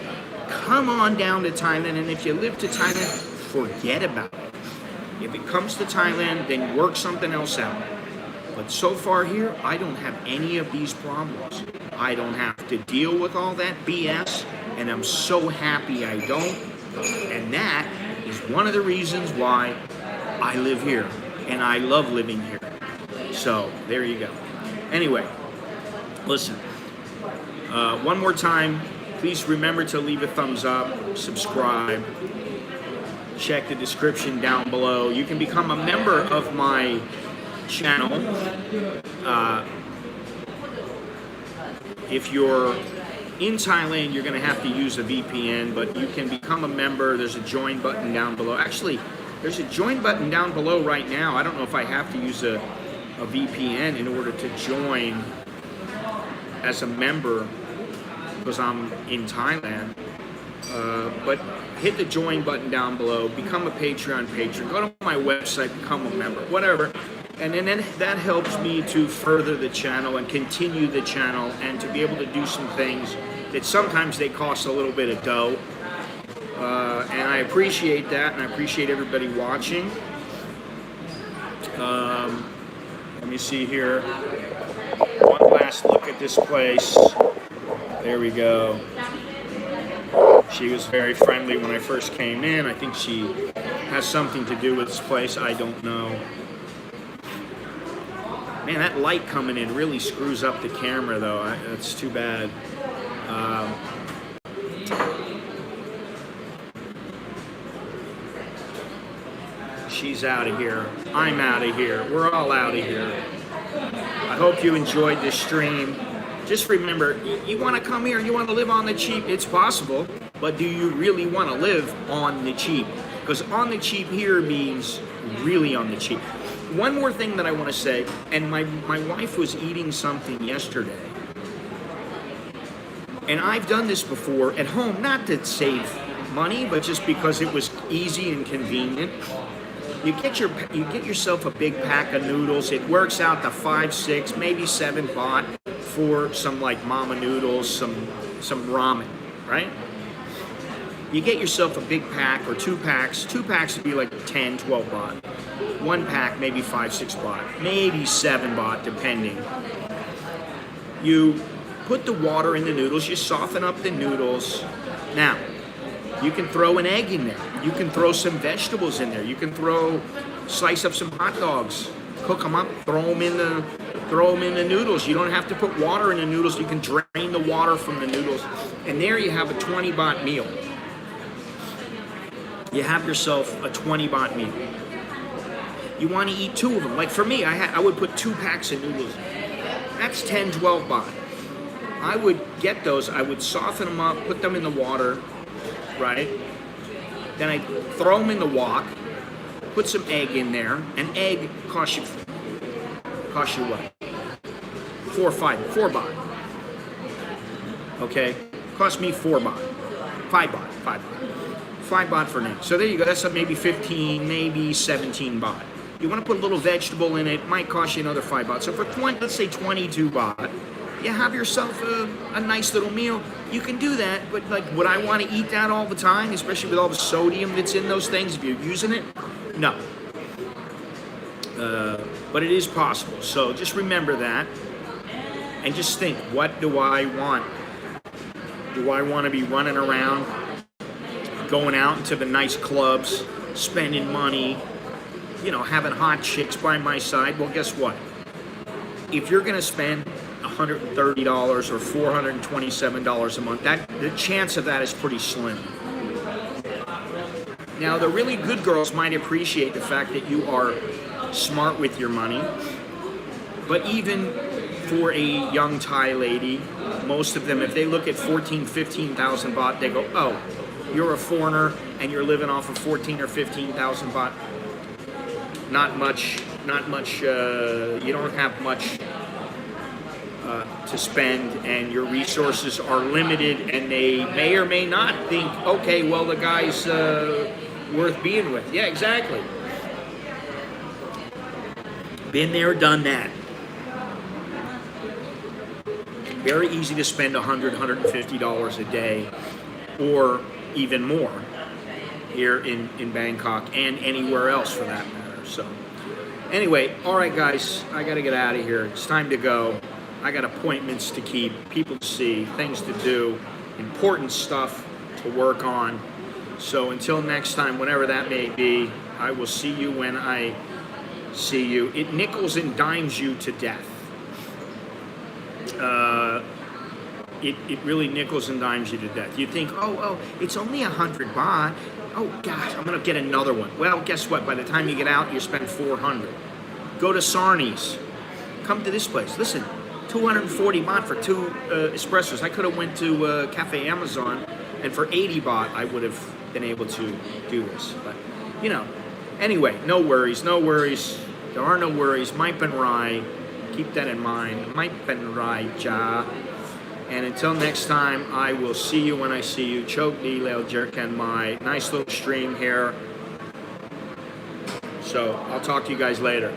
come on down to Thailand, and if you live to Thailand, forget about it. If it comes to Thailand, then work something else out. But so far here, I don't have any of these problems. I don't have to deal with all that BS, and I'm so happy I don't. And that is one of the reasons why I live here, and I love living here. So, there you go. Anyway, listen, one more time, please remember to leave a thumbs up, subscribe, check the description down below. You can become a member of my channel. If you're in Thailand, you're going to have to use a VPN, but you can become a member. There's a join button down below. Actually, there's a join button down below right now. I don't know if I have to use a a VPN in order to join as a member because I'm in Thailand. But hit the join button down below, become a Patreon patron, go to my website, become a member, whatever. And then that helps me to further the channel and continue the channel and to be able to do some things that sometimes they cost a little bit of dough. And I appreciate that, and I appreciate everybody watching. Let me see here. One last look at this place. There we go. She was very friendly when I first came in. I think she has something to do with this place. I don't know. Man, that light coming in really screws up the camera, though. That's too bad. She's out of here. I'm out of here. We're all out of here. I hope you enjoyed this stream. Just remember, you want to come here and you want to live on the cheap. It's possible, but do you really want to live on the cheap? Because on the cheap here means really on the cheap. One more thing that I want to say, and my wife was eating something yesterday, and I've done this before at home, not to save money, but just because it was easy and convenient. You get yourself a big pack of noodles. It works out to 5, 6, maybe 7 baht for some like mama noodles, some ramen, right? You get yourself a big pack or 2 packs. 2 packs would be like 10, 12 baht. 1 pack, maybe 5, 6 baht, maybe 7 baht, depending. You put the water in the noodles. You soften up the noodles. Now, you can throw an egg in there. You can throw some vegetables in there. You can slice up some hot dogs, cook them up, throw them in the noodles. You don't have to put water in the noodles. You can drain the water from the noodles. And there you have a 20 baht meal. You have yourself a 20 baht meal. You want to eat 2 of them. Like for me, I would put 2 packs of noodles. That's 10, 12 baht. I would get those. I would soften them up, put them in the water, right? Then I throw them in the wok, put some egg in there. An egg costs you what? 4 baht. Okay? Cost me 4 baht. 5 baht. 5 baht for an egg. So there you go. That's maybe 15, maybe 17 baht. You want to put a little vegetable in it, might cost you another 5 baht. So for let's say 22 baht, you have yourself a nice little meal. You can do that, but like, would I want to eat that all the time, especially with all the sodium that's in those things if you're using it? No. But it is possible. So just remember that, and just think, what do I want? Do I want to be running around, going out into the nice clubs, spending money, having hot chicks by my side? Well, guess what? If you're going to spend $130 or $427 a month, the chance of that is pretty slim. Now, the really good girls might appreciate the fact that you are smart with your money, but even for a young Thai lady, most of them, if they look at 14,000, 15,000 baht, they go, oh, you're a foreigner and you're living off of 14,000 or 15,000 baht. Not much, you don't have much to spend, and your resources are limited, and they may or may not think, okay, well, the guy's worth being with. Yeah, exactly. Been there, done that. Very easy to spend $100, $150 a day, or even more, here in Bangkok, and anywhere else for that matter. So, anyway, all right, guys, I got to get out of here. It's time to go. I got appointments to keep, people to see, things to do, important stuff to work on. So until next time, whenever that may be, I will see you when I see you. It nickels and dimes you to death. It really nickels and dimes you to death. You think, oh, it's only 100 baht. Oh gosh, I'm gonna get another one. Well, guess what? By the time you get out, you spend 400. Go to Sarni's. Come to this place. Listen. 240 baht for 2 espressos. I could have went to Cafe Amazon, and for 80 baht, I would have been able to do this. But, anyway, no worries. There are no worries. Might been right. Keep that in mind. Might been right, ja. And until next time, I will see you when I see you. Choke D, Lil Jerk, and my nice little stream here. So I'll talk to you guys later.